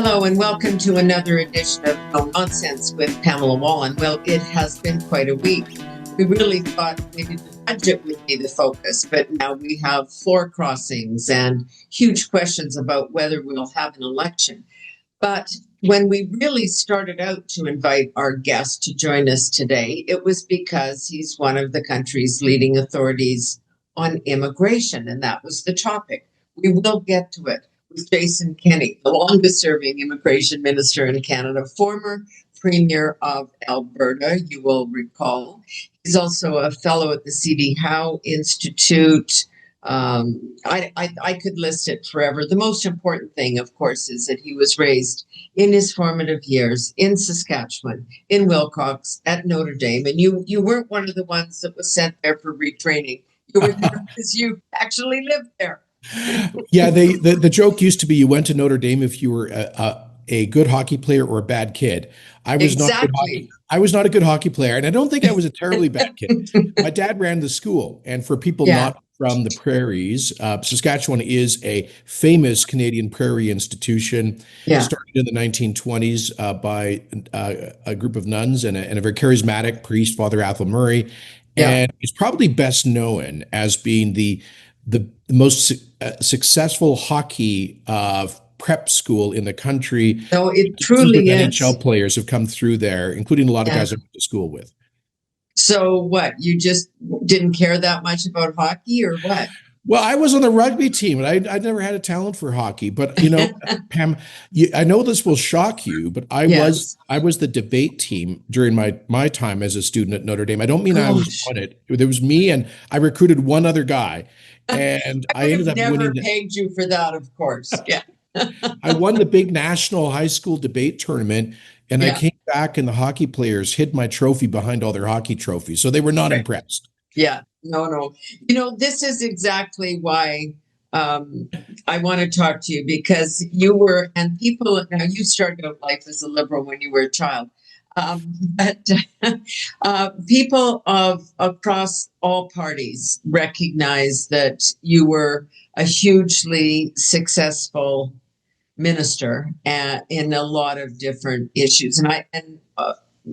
Hello and welcome to another edition of No Nonsense with Pamela Wallen. Well, it has been quite a week. We really thought maybe the budget would be the focus, but now we have floor crossings and huge questions about whether we'll have an election. But when we really started out to invite our guest to join us today, it was because he's one of the country's leading authorities on immigration, and that was the topic. We will get to it with Jason Kenney, the longest-serving immigration minister in Canada, former Premier of Alberta, you will recall. He's also a fellow at the C.D. Howe Institute. I could list it forever. The most important thing, of course, is that he was raised in his formative years in Saskatchewan, in Wilcox, at Notre Dame. And you weren't one of the ones that was sent there for retraining. You were there because you actually lived there. Yeah, the joke used to be you went to Notre Dame if you were a good hockey player or a bad kid. I was Exactly. I was not a good hockey player, and I don't think I was a terribly bad kid. My dad ran the school, and for people Yeah. not from the prairies, Saskatchewan is a famous Canadian prairie institution. Yeah. Started in the 1920s by a group of nuns and a very charismatic priest, Father Athol Murray, Yeah. and it's probably best known as being the most successful hockey prep school in the country. No, it Dozens truly of is. NHL players have come through there, including a lot of Yeah. guys I went to school with. So what? You just didn't care that much about hockey, or what? Well, I was on the rugby team, and I never had a talent for hockey. But Pam, I know this will shock you, but Yes. I was the debate team during my time as a student at Notre Dame. I don't mean I was Gosh. on it. There was me, and I recruited one other guy, and I I would ended have up winning. never pegged you for that, of course. Yeah. I won the big national high school debate tournament, and I Yeah. came back, and the hockey players hid my trophy behind all their hockey trophies, so they were not Right. impressed. Yeah. No. This is exactly why I want to talk to you, because you were, and people, now you started out life as a liberal when you were a child. But people across all parties recognize that you were a hugely successful minister in a lot of different issues, that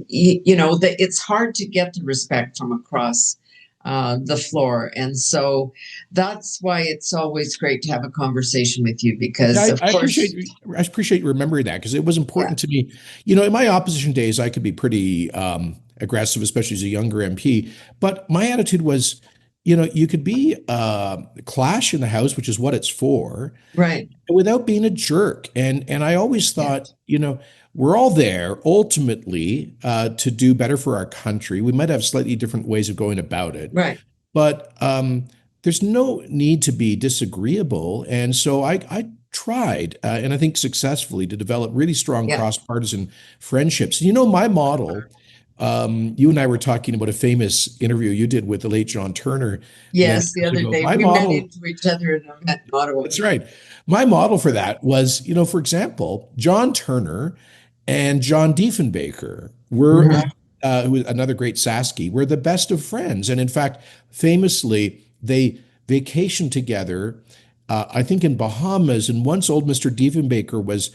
it's hard to get the respect from across the floor, and so that's why it's always great to have a conversation with you, because Yeah, of course, I appreciate you remembering that because it was yeah, important to me. In my opposition days, I could be pretty aggressive, especially as a younger MP. But my attitude was, you could be clash in the House, which is what it's for, right, without being a jerk. And I always yeah, thought, we're all there ultimately to do better for our country. We might have slightly different ways of going about it, right, but there's no need to be disagreeable. And so I tried, and I think successfully, to develop really strong yeah, cross-partisan friendships. My model, you and I were talking about a famous interview you did with the late John Turner many yes. The years other ago. day My we ran model, into each other in Ottawa. that's right. My model for that was, for example, John Turner and John Diefenbaker were, Mhm. who was another great Sasky, were the best of friends. And in fact, famously, they vacationed together, I think in Bahamas. And once old Mr. Diefenbaker was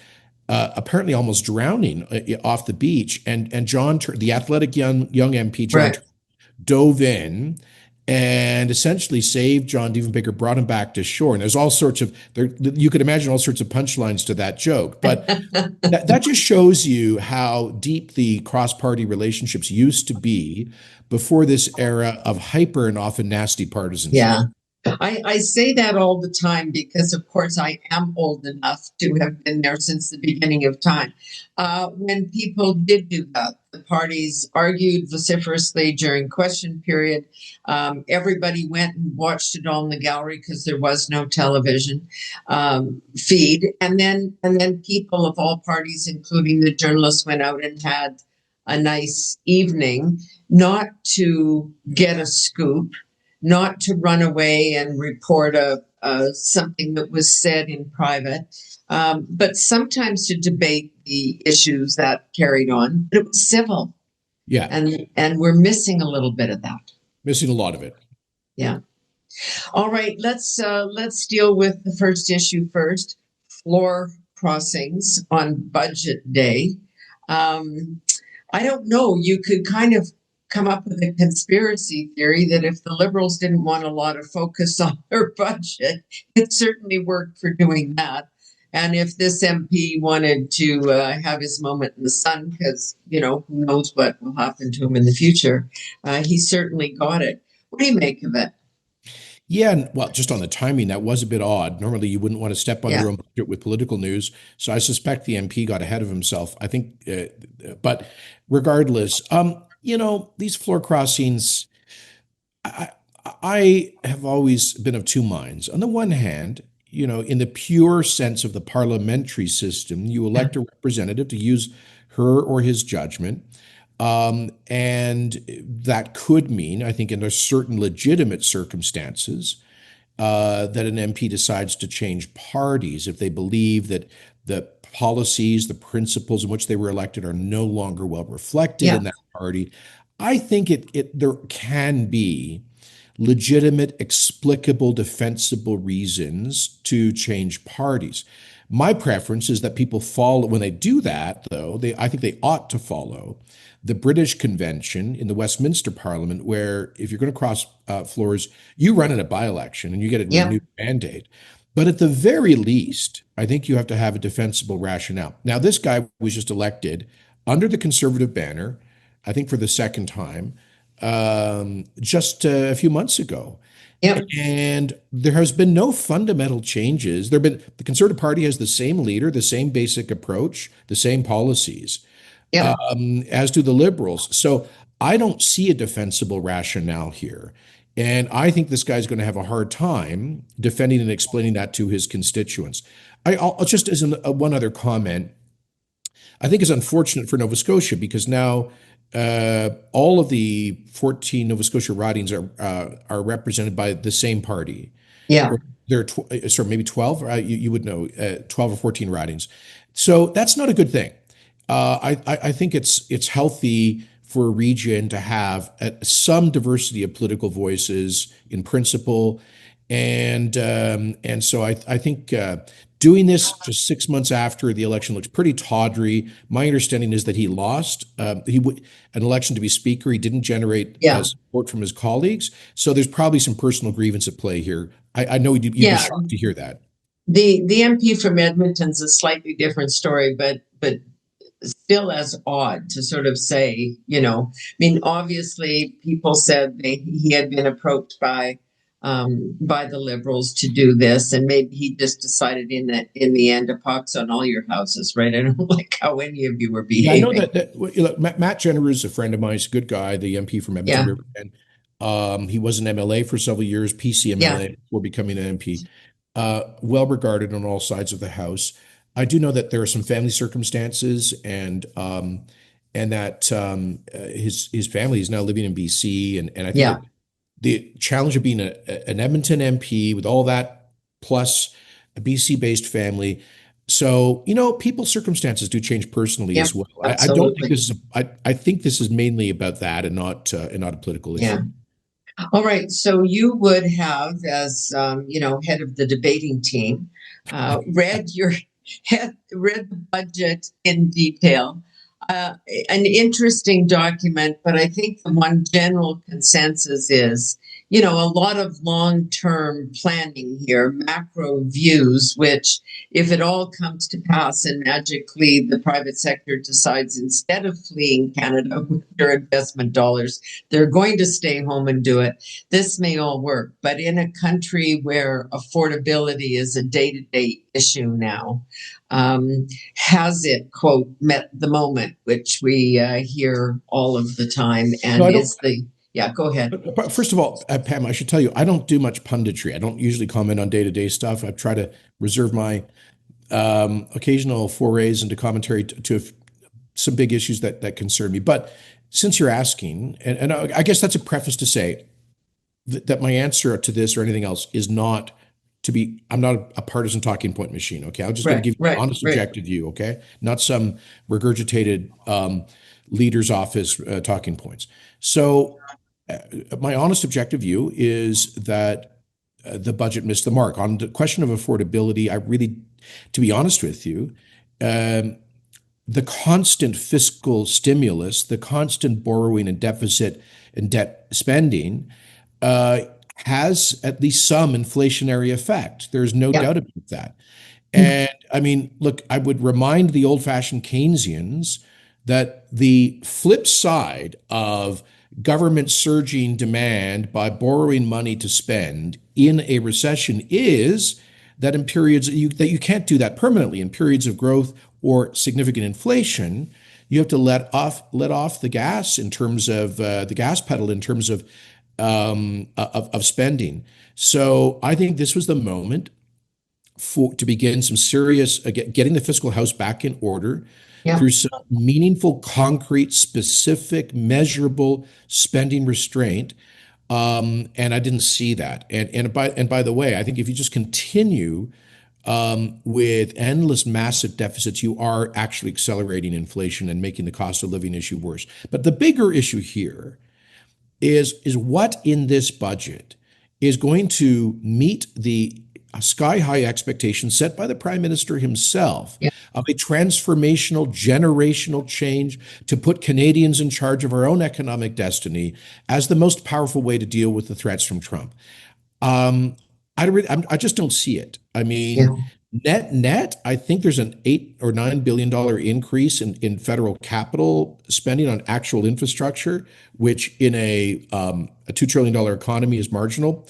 apparently almost drowning off the beach. And the athletic young MP, John Right. Turner, dove in and essentially saved John Diefenbaker, brought him back to shore. And there's all sorts of, you could imagine all sorts of punchlines to that joke. But that just shows you how deep the cross-party relationships used to be before this era of hyper and often nasty partisanship. Yeah. I say that all the time because, of course, I am old enough to have been there since the beginning of time. When people did do that, the parties argued vociferously during question period. Everybody went and watched it all in the gallery because there was no television feed. And then people of all parties, including the journalists, went out and had a nice evening, not to get a scoop, not to run away and report something that was said in private, but sometimes to debate the issues that carried on. But it was civil, Yeah, and we're missing a little bit of that. missing a lot of it. Yeah. All right, let's deal with the first issue first. Floor crossings on budget day. Um, I don't know. You could kind of come up with a conspiracy theory that if the Liberals didn't want a lot of focus on their budget, it certainly worked for doing that. And if this MP wanted to have his moment in the sun, because, who knows what will happen to him in the future, he certainly got it. What do you make of it? Yeah, well, just on the timing, that was a bit odd. Normally, you wouldn't want to step on Yeah. your own budget with political news. So I suspect the MP got ahead of himself. I think, but regardless, these floor crossings, I, I have always been of two minds. On the one hand, in the pure sense of the parliamentary system, you Yeah. elect a representative to use her or his judgment. And that could mean, I think, in certain legitimate circumstances, that an MP decides to change parties if they believe that the policies, the principles in which they were elected are no longer well reflected Yeah. in that party. I think there can be legitimate, explicable, defensible reasons to change parties. My preference is that people follow, when they do that, though, I think they ought to follow the British Convention in the Westminster Parliament, where if you're going to cross floors, you run in a by-election and you get a Yeah. renewed mandate. But at the very least, I think you have to have a defensible rationale. Now, this guy was just elected under the Conservative banner, I think for the second time, just a few months ago. Yeah. And there has been no fundamental changes. The Conservative Party has the same leader, the same basic approach, the same policies, Yeah. as do the Liberals. So I don't see a defensible rationale here. And I think this guy's going to have a hard time defending and explaining that to his constituents. I'll just as one other comment, I think it's unfortunate for Nova Scotia because now all of the 14 Nova Scotia ridings are represented by the same party. Yeah. There are sorry, maybe 12. You would know 12 or 14 ridings. So that's not a good thing. I think it's healthy for a region to have some diversity of political voices in principle, and so I think doing this just 6 months after the election looks pretty tawdry. My understanding is that he lost an election to be speaker. He didn't generate Yeah. support from his colleagues, so there's probably some personal grievance at play here. I know you'd be Yeah. shocked to hear that. The MP from Edmonton's a slightly different story, but still as odd to sort of say, I mean, obviously people said he had been approached by the Liberals to do this, and maybe he just decided in the end a pox on all your houses, right? I don't like how any of you were Yeah, I know behaving. look, Matt Jenner is a friend of mine. He's a good guy, the MP from Edmonton Yeah. Riverland. He was an MLA for several years, PC Yeah. MLA before becoming an MP. Well regarded on all sides of the house. I do know that there are some family circumstances, and that his family is now living in BC, and I think Yeah. that the challenge of being an Edmonton MP with all that plus a BC based family. So, people's circumstances do change personally Yeah. as well. I don't think Absolutely. this is, I think this is mainly about that and not a political issue. Yeah. All right. So you would have, as head of the debating team, read read the budget in detail. An interesting document, but I think the one general consensus is, a lot of long-term planning here, macro views, which if it all comes to pass and magically the private sector decides instead of fleeing Canada with their investment dollars, they're going to stay home and do it, this may all work. But in a country where affordability is a day-to-day issue now, has it, quote, met the moment, which we hear all of the time, and No, I is don't. yeah, go ahead. But first of all, Pam, I should tell you, I don't do much punditry. I don't usually comment on day-to-day stuff. I try to reserve my occasional forays into commentary to some big issues that concern me. But since you're asking, and I guess that's a preface to say that my answer to this or anything else is not I'm not a partisan talking point machine. Okay. I'm just going to give you an honest, objective view. Okay. Not some regurgitated leader's office talking points. So my honest, objective view is that the budget missed the mark on the question of affordability. to be honest with you, um, the constant fiscal stimulus, the constant borrowing and deficit and debt spending uh, has at least some inflationary effect. There's no Yeah. doubt about that. And I mean, look, I would remind the old fashioned Keynesians that the flip side of government surging demand by borrowing money to spend in a recession is that in periods that you can't do that permanently, in periods of growth or significant inflation, you have to let off the gas in terms of the gas pedal in terms of spending. So I think this was the moment to begin some serious getting the fiscal house back in order Yeah. through some meaningful, concrete, specific, measurable spending restraint. And I didn't see that. And by the way, I think if you just continue with endless massive deficits, you are actually accelerating inflation and making the cost of living issue worse. But the bigger issue here is what in this budget is going to meet the sky high expectations set by the prime minister himself Yeah. of a transformational generational change to put Canadians in charge of our own economic destiny as the most powerful way to deal with the threats from Trump. I just don't see it. I Yeah. mean, net, I think there's an $8 or $9 billion increase in federal capital spending on actual infrastructure, which in a $2 trillion economy is marginal.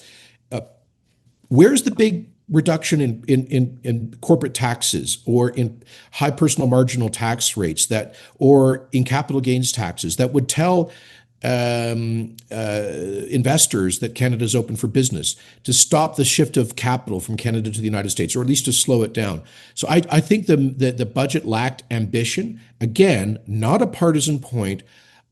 Where's the big reduction in corporate taxes or in high personal marginal tax rates or in capital gains taxes that would tell investors that Canada's open for business, to stop the shift of capital from Canada to the United States, or at least to slow it down? So I think the budget lacked ambition. Again, not a partisan point.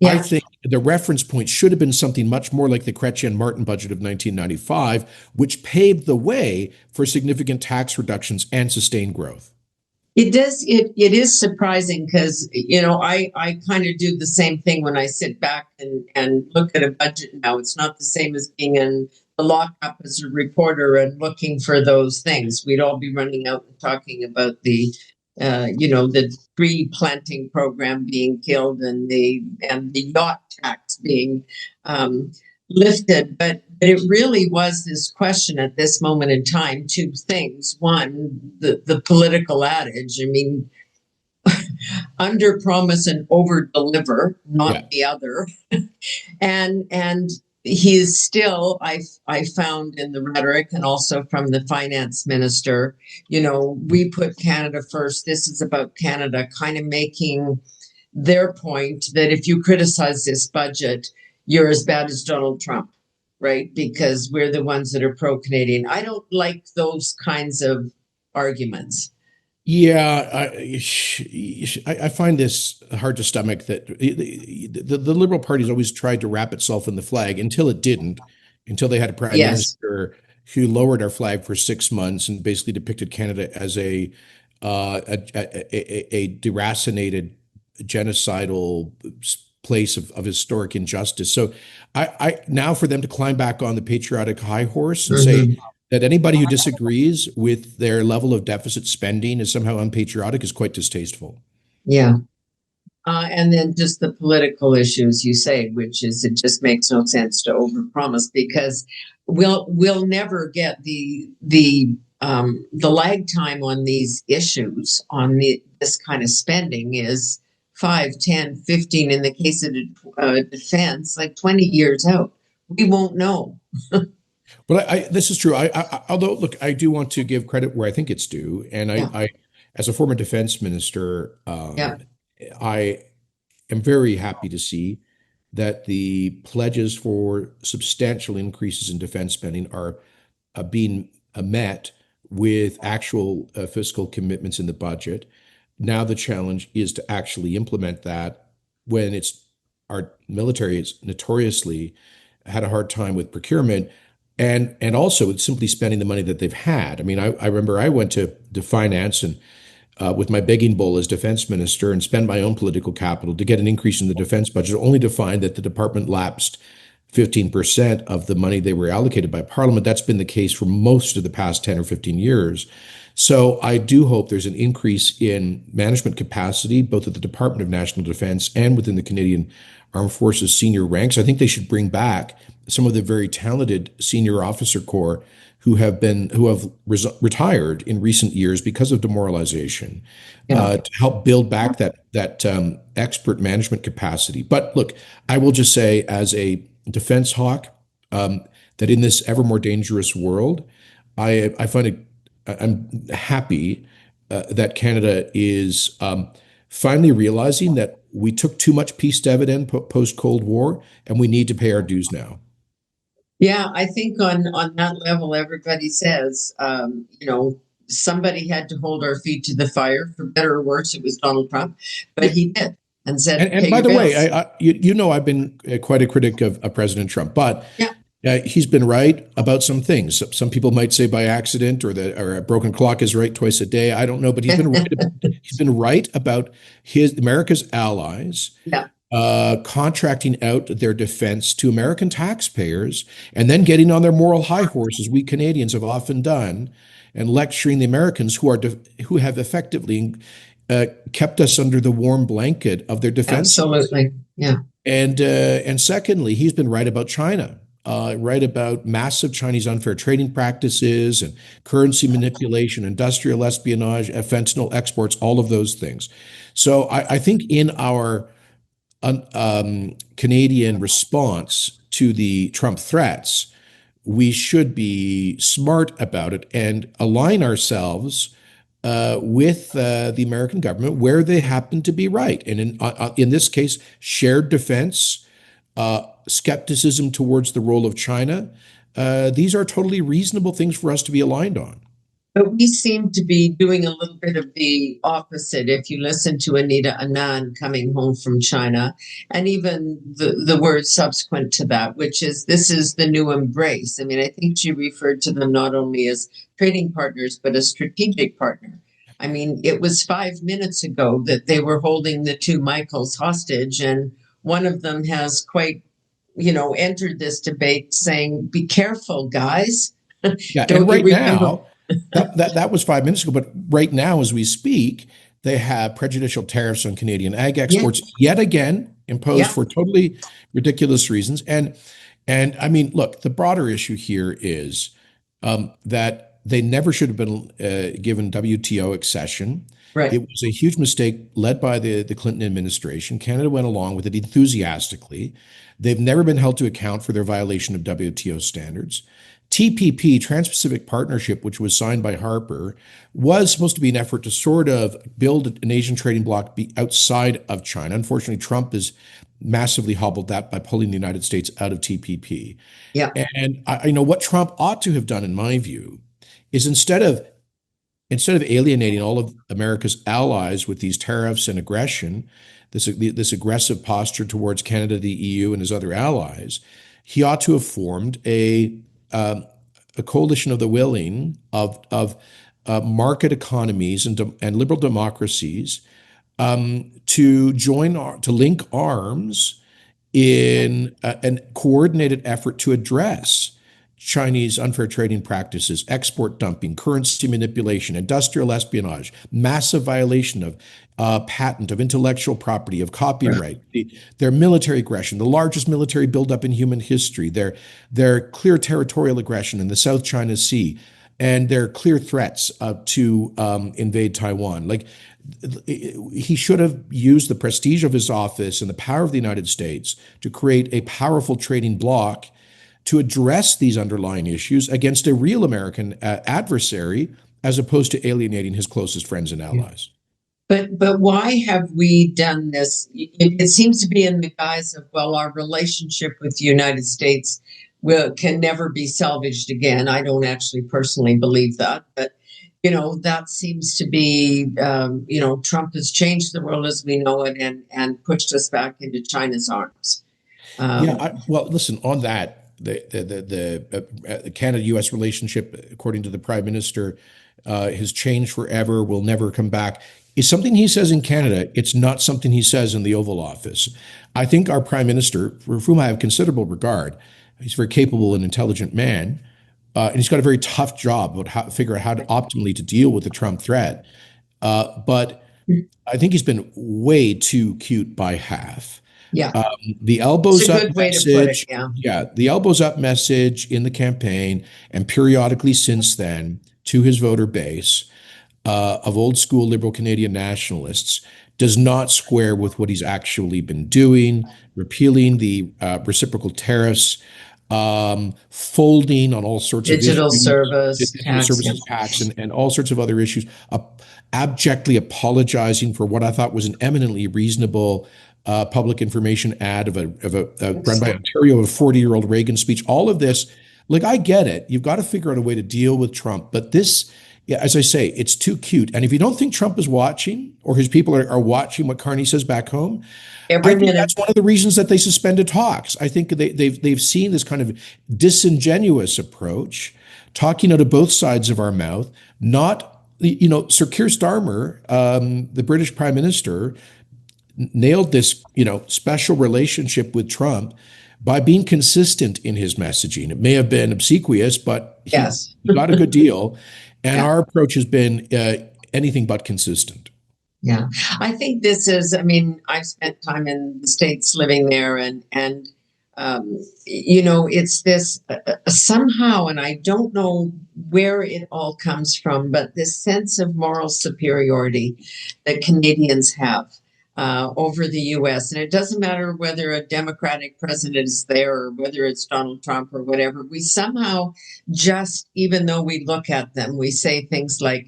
I Yeah. think the reference point should have been something much more like the Chrétien-Martin budget of 1995, which paved the way for significant tax reductions and sustained growth. It does. It is surprising because, I kind of do the same thing when I sit back and look at a budget now. It's not the same as being in the lockup as a reporter and looking for those things. We'd all be running out and talking about the tree planting program being killed and the yacht tax being lifted. But it really was this question at this moment in time, two things. One, the political adage. I mean, under promise and over deliver, not the other. and he is still, I found in the rhetoric and also from the finance minister, we put Canada first. This is about Canada, kind of making their point that if you criticize this budget, you're as bad as Donald Trump, right? Because we're the ones that are pro-Canadian. I don't like those kinds of arguments. Yeah, I find this hard to stomach, that the Liberal Party's always tried to wrap itself in the flag until it didn't, until they had a prime Yes. minister who lowered our flag for 6 months and basically depicted Canada as a deracinated, genocidal place of historic injustice. So I now for them to climb back on the patriotic high horse and say that anybody who disagrees with their level of deficit spending is somehow unpatriotic is quite distasteful. Yeah. And then just the political issues you say, which is, it just makes no sense to overpromise, because we'll never get the lag time on these issues on this kind of spending is 5, 10, 15 in the case of defense, like 20 years out. We won't know. But this is true. Although, look, I do want to give credit where I think it's due, and I as a former defense minister, I am very happy to see that the pledges for substantial increases in defense spending are being met with actual fiscal commitments in the budget. Now the challenge is to actually implement that when our military is notoriously had a hard time with procurement, and also it's simply spending the money that they've had. I mean, I remember I went to finance and with my begging bowl as defense minister and spend my own political capital to get an increase in the defense budget, only to find that the department lapsed 15% of the money they were allocated by Parliament. That's been the case for most of the past 10 or 15 years. So I do hope there's an increase in management capacity, both at the Department of National Defense and within the Canadian Armed Forces senior ranks. I think they should bring back some of the very talented senior officer corps who have retired in recent years because of demoralization, Yeah. to help build back that expert management capacity. But look, I will just say, as a defense hawk, that in this ever more dangerous world, I find it. I'm happy that Canada is finally realizing that we took too much peace dividend post Cold War, and we need to pay our dues now. Yeah, I think on that level, everybody says, somebody had to hold our feet to the fire, for better or worse. It was Donald Trump, but Yeah. he did and said, And "Pay by your the way, bills." you know I've been quite a critic of President Trump, but Yeah, he's been right about some things. Some people might say by accident, or a broken clock is right twice a day. I don't know, but he's been right. He's been right about his America's allies yeah, contracting out their defense to American taxpayers, and then getting on their moral high horse, as we Canadians have often done, and lecturing the Americans who have effectively kept us under the warm blanket of their defenses. absolutely. Yeah, And secondly, he's been right about China. Right about massive Chinese unfair trading practices and currency manipulation, industrial espionage, fentanyl exports, all of those things. So I think in our Canadian response to the Trump threats, we should be smart about it and align ourselves with the American government where they happen to be right. And in this case, shared defense, skepticism towards the role of China. These are totally reasonable things for us to be aligned on. but we seem to be doing a little bit of the opposite. If you listen to Anita Anand coming home from China, and even the word subsequent to that, which is this is the new embrace. I mean, I think she referred to them not only as trading partners, but a strategic partner. I mean, it was 5 minutes ago that they were holding the two Michaels hostage, and one of them has quite, entered this debate saying, "Be careful, guys." Yeah, and Don't you right remember? now, that was 5 minutes ago, but right now, as we speak, they have prejudicial tariffs on Canadian ag Yeah, exports yet again imposed yeah, for totally ridiculous reasons. And I mean, look, the broader issue here is that they never should have been given WTO accession. right. It was a huge mistake led by the Clinton administration. Canada went along with it enthusiastically. They've never been held to account for their violation of WTO standards. TPP, Trans-Pacific Partnership, which was signed by Harper, was supposed to be an effort to sort of build an Asian trading bloc outside of China. Unfortunately, Trump has massively hobbled that by pulling the United States out of TPP. Yeah. And I know what Trump ought to have done, in my view, is instead of alienating all of America's allies with these tariffs and aggression, this aggressive posture towards Canada, the EU, and his other allies, he ought to have formed a coalition of the willing of market economies and liberal democracies to link arms in a coordinated effort to address Chinese unfair trading practices, export dumping, currency manipulation, industrial espionage, massive violation of patent, of intellectual property, of copyright, their military aggression, the largest military buildup in human history, their clear territorial aggression in the South China Sea, and their clear threats to invade Taiwan. Like, he should have used the prestige of his office and the power of the United States to create a powerful trading bloc to address these underlying issues against a real American adversary, as opposed to alienating his closest friends and allies. But why have we done this? It seems to be in the guise of, well, our relationship with the United States can never be salvaged again. I don't actually personally believe that, but that seems to be, Trump has changed the world as we know it and pushed us back into China's arms. Well, listen, on that, the Canada-U.S. relationship, according to the Prime Minister, has changed forever, will never come back, is something he says in Canada. It's not something he says in the Oval Office. I think our Prime Minister, for whom I have considerable regard, he's a very capable and intelligent man, and he's got a very tough job about how figure out how to optimally to deal with the Trump threat. But I think he's been way too cute by half. Yeah, Um, the it's a elbows up good way to put it. message, Yeah, yeah, the elbows up message in the campaign and periodically since then to his voter base of old school liberal Canadian nationalists does not square with what he's actually been doing, repealing the reciprocal tariffs, folding on all sorts of digital issues, service digital tax. Yeah, services tax, and all sorts of other issues, abjectly apologizing for what I thought was an eminently reasonable public information ad of a run by Ontario of a 40-year-old Reagan speech. All of this, like I get it. You've got to figure out a way to deal with Trump, but this, yeah, as I say, it's too cute. And if you don't think Trump is watching or his people are watching what Carney says back home, I every think minute. that's one of the reasons that they suspended talks. I think they've seen this kind of disingenuous approach, talking out of both sides of our mouth. Not, Sir Keir Starmer, the British Prime Minister, nailed this, special relationship with Trump by being consistent in his messaging. It may have been obsequious, but Yes. he got a good deal. And Yeah. our approach has been anything but consistent. Yeah. I think this is, I mean, I've spent time in the States living there it's this somehow, and I don't know where it all comes from, but this sense of moral superiority that Canadians have over the US. And it doesn't matter whether a Democratic president is there or whether it's Donald Trump or whatever. We somehow just, even though we look at them, we say things like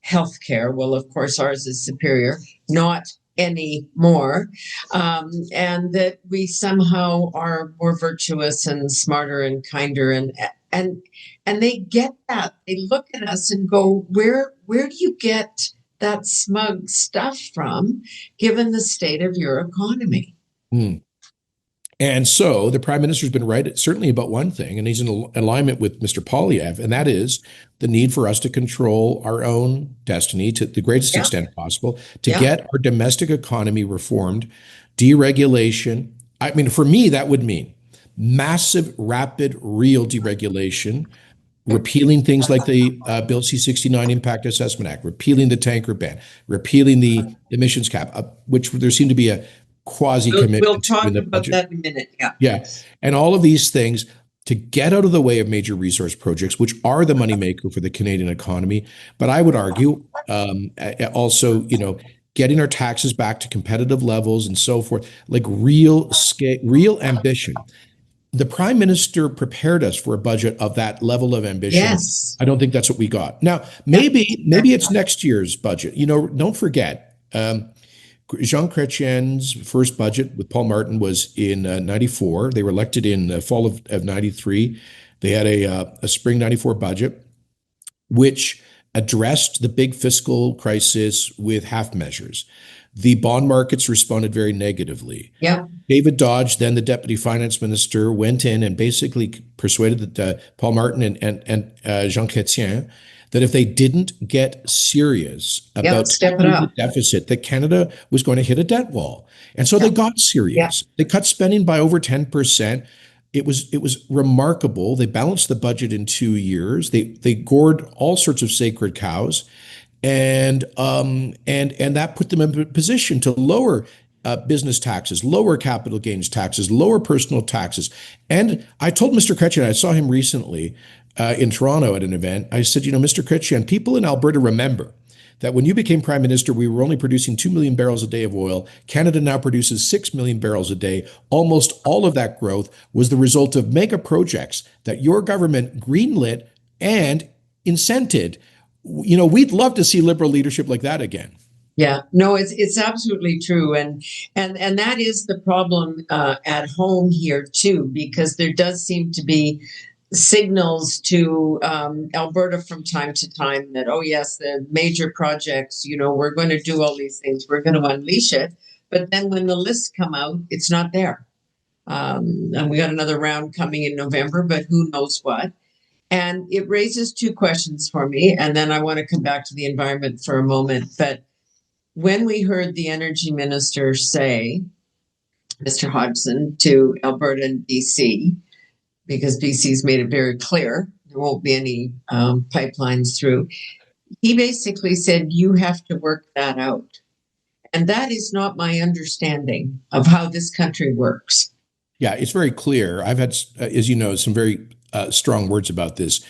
healthcare. Well, of course, ours is superior, not any more, and that we somehow are more virtuous and smarter and kinder, and they get that. They look at us and go, where do you get that smug stuff from, given the state of your economy? Hmm. And so the prime minister's been right, certainly about one thing, and he's in alignment with Mr. Polyev, and that is the need for us to control our own destiny to the greatest Yeah, extent possible, to yeah, get our domestic economy reformed, deregulation. I mean, for me, that would mean massive, rapid, real deregulation, repealing things like the Bill C-69 Impact Assessment Act, repealing the tanker ban, repealing the emissions cap, which there seemed to be a quasi we'll commitment to in talk the about budget. that in a minute. Yeah, Yeah. And all of these things to get out of the way of major resource projects, which are the moneymaker for the Canadian economy. But I would argue also, getting our taxes back to competitive levels and so forth, like real scale, real ambition. The prime minister prepared us for a budget of that level of ambition. yes, I don't think that's what we got. Now, yeah, maybe it's next year's budget. Don't forget, Jean Chrétien's first budget with Paul Martin was in 94. They were elected in the fall of 93. They had a spring 94 budget, which addressed the big fiscal crisis with half measures. The bond markets responded very negatively. yeah. David Dodge, then the deputy finance minister, went in and basically persuaded Paul Martin and Jean Chrétien that if they didn't get serious about Step it tackling the up. deficit, that Canada was going to hit a debt wall. And so they got Yeah, serious. They cut spending by over 10%. It was remarkable. They balanced the budget in 2 years. They gored all sorts of sacred cows, and that put them in a position to lower business taxes, lower capital gains taxes, lower personal taxes. And I told Mr. Chrétien, I saw him recently in Toronto at an event. I said, Mr. Chrétien, people in Alberta remember that when you became prime minister, we were only producing 2 million barrels a day of oil. Canada now produces 6 million barrels a day. Almost all of that growth was the result of mega projects that your government greenlit and incented. We'd love to see liberal leadership like that again. yeah. No, it's absolutely true, and that is the problem at home here too, because there does seem to be signals to Alberta from time to time that, oh yes, the major projects, we're going to do all these things, we're going to unleash it, but then when the lists come out, it's not there. And we got another round coming in November, but who knows what. And it raises two questions for me, and then I want to come back to the environment for a moment. But when we heard the energy minister say, Mr. Hodgson, to Alberta and BC, because BC's made it very clear there won't be any pipelines through. He basically said, you have to work that out. And that is not my understanding of how this country works. Yeah, it's very clear. I've had, as you know, some very strong words about this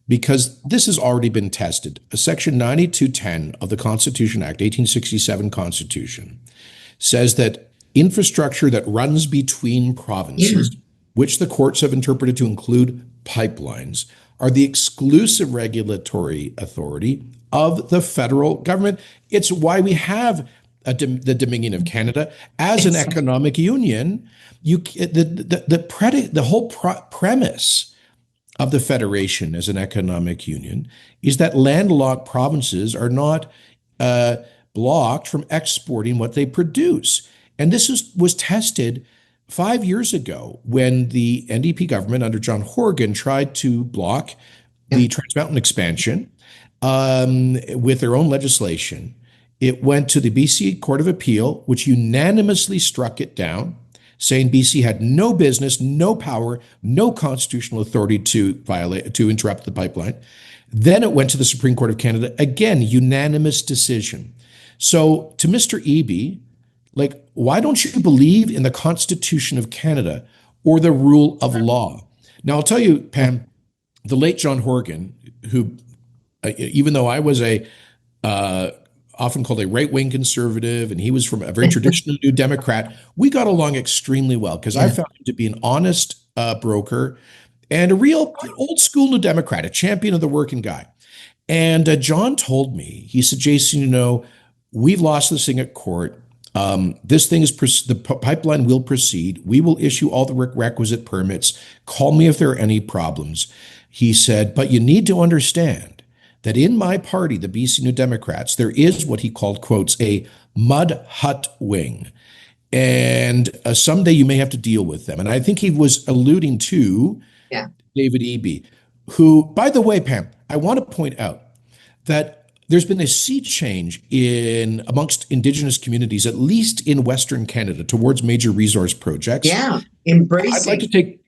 because this has already been tested. Section 9210 of the Constitution Act, 1867 Constitution, says that infrastructure that runs between provinces, which the courts have interpreted to include pipelines, are the exclusive regulatory authority of the federal government. It's why we have the Dominion of Canada as an economic union. The whole premise of the Federation as an economic union is that landlocked provinces are not blocked from exporting what they produce. And this was tested 5 years ago when the NDP government under John Horgan tried to block the Trans Mountain expansion with their own legislation. It went to the BC Court of Appeal, which unanimously struck it down, saying BC had no business, no power, no constitutional authority to interrupt the pipeline. Then it went to the Supreme Court of Canada, again, unanimous decision. So to Mr. Eby, why don't you believe in the Constitution of Canada or the rule of law? Now, I'll tell you, Pam, the late John Horgan, who, even though I was often called a right-wing conservative, and he was from a very traditional New Democrat, we got along extremely well because I found him to be an honest broker and a real old-school New Democrat, a champion of the working guy. And John told me, he said, Jason, we've lost this thing at court. This thing the pipeline will proceed. We will issue all the requisite permits. Call me if there are any problems. He said, but you need to understand that in my party, the BC New Democrats, there is what he called, quotes, a mud hut wing. And someday you may have to deal with them. And I think he was alluding to David Eby, who, by the way, Pam, I want to point out that there's been a sea change amongst Indigenous communities, at least in Western Canada, towards major resource projects. Yeah, embracing.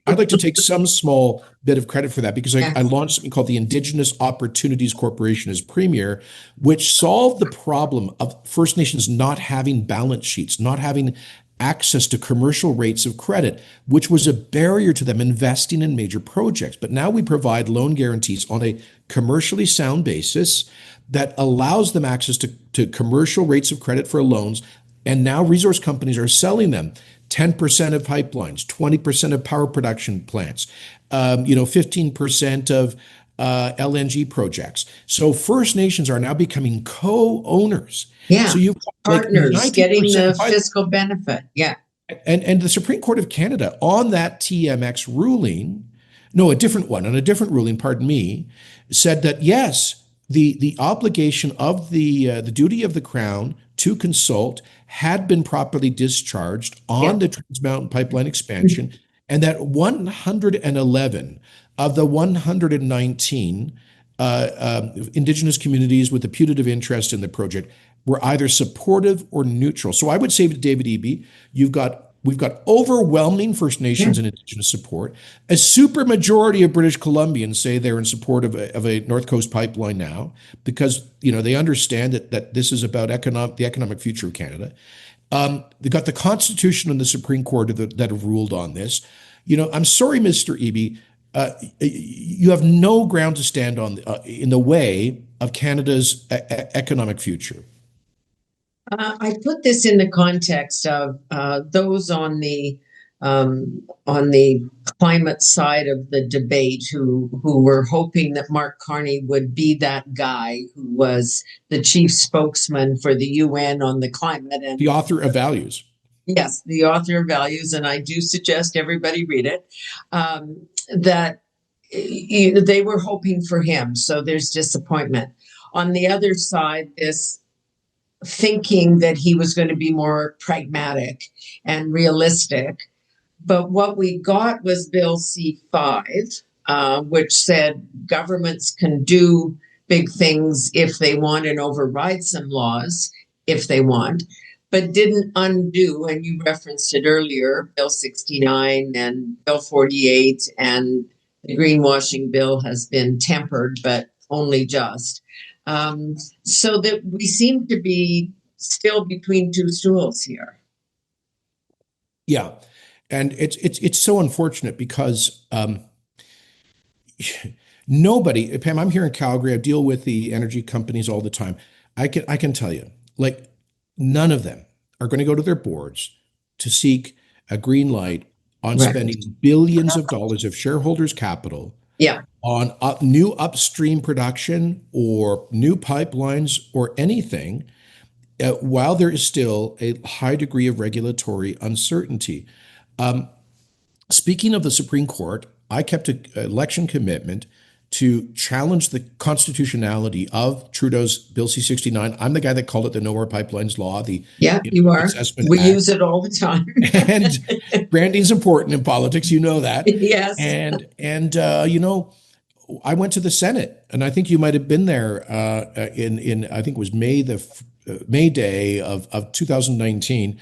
I'd like to take some small bit of credit for that because I launched something called the Indigenous Opportunities Corporation as Premier, which solved the problem of First Nations not having balance sheets, not having access to commercial rates of credit, which was a barrier to them investing in major projects. But now we provide loan guarantees on a commercially sound basis that allows them access to commercial rates of credit for loans. And now resource companies are selling them 10% of pipelines, 20% of power production plants, 15% of LNG projects. So First Nations are now becoming co-owners. Yeah, so you've partners getting the fiscal benefit. Yeah. And the Supreme Court of Canada on that TMX ruling, no, a different one, on a different ruling, pardon me, said that yes, the obligation of the duty of the Crown to consult had been properly discharged on the Trans Mountain Pipeline expansion, and that 111 of the 119 Indigenous communities with a putative interest in the project were either supportive or neutral. So I would say to David Eby, we've got overwhelming First Nations and Indigenous support. A supermajority of British Columbians say they're in support of a North Coast pipeline now because they understand that this is about the economic future of Canada. They've got the Constitution and the Supreme Court that have ruled on this. I'm sorry, Mr. Eby, you have no ground to stand on in the way of Canada's economic future. I put this in the context of those on the climate side of the debate who were hoping that Mark Carney would be that guy who was the chief spokesman for the UN on the climate and the author of Values. Yes, the author of Values, and I do suggest everybody read it. That they were hoping for him, so there's disappointment. On the other side, this thinking that he was going to be more pragmatic and realistic. But what we got was Bill C-5, which said governments can do big things if they want and override some laws if they want, but didn't undo, and you referenced it earlier, Bill 69 and Bill 48 and the greenwashing bill has been tempered, but only just. So that we seem to be still between two stools here. Yeah. And it's so unfortunate because nobody, Pam, I'm here in Calgary. I deal with the energy companies all the time. I can tell you, like, none of them are going to go to their boards to seek a green light on Right. spending billions of dollars of shareholders' capital Yeah. on new upstream production or new pipelines or anything, while there is still a high degree of regulatory uncertainty. Um, Speaking of the Supreme Court, I kept an election commitment to challenge the constitutionality of Trudeau's Bill C-69. I'm the guy that called it the No More Pipelines Law, the Yeah, you Impact are. Assessment We Act. use it all the time. And branding's important in politics, you know that. Yes. And I went to the Senate, and I think you might have been there in I think it was May Day of 2019.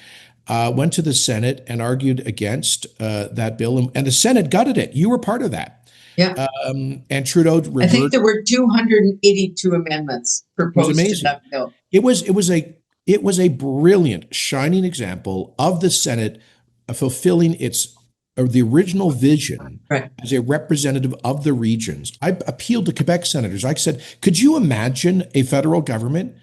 Went to the Senate and argued against that bill, and the Senate gutted it. You were part of that. Yeah. And Trudeau I think reversed. there were 282 amendments It was proposed to amazing. that bill. It was a brilliant, shining example of the Senate fulfilling the original vision Right. as a representative of the regions. I appealed to Quebec senators. I said, could you imagine a federal government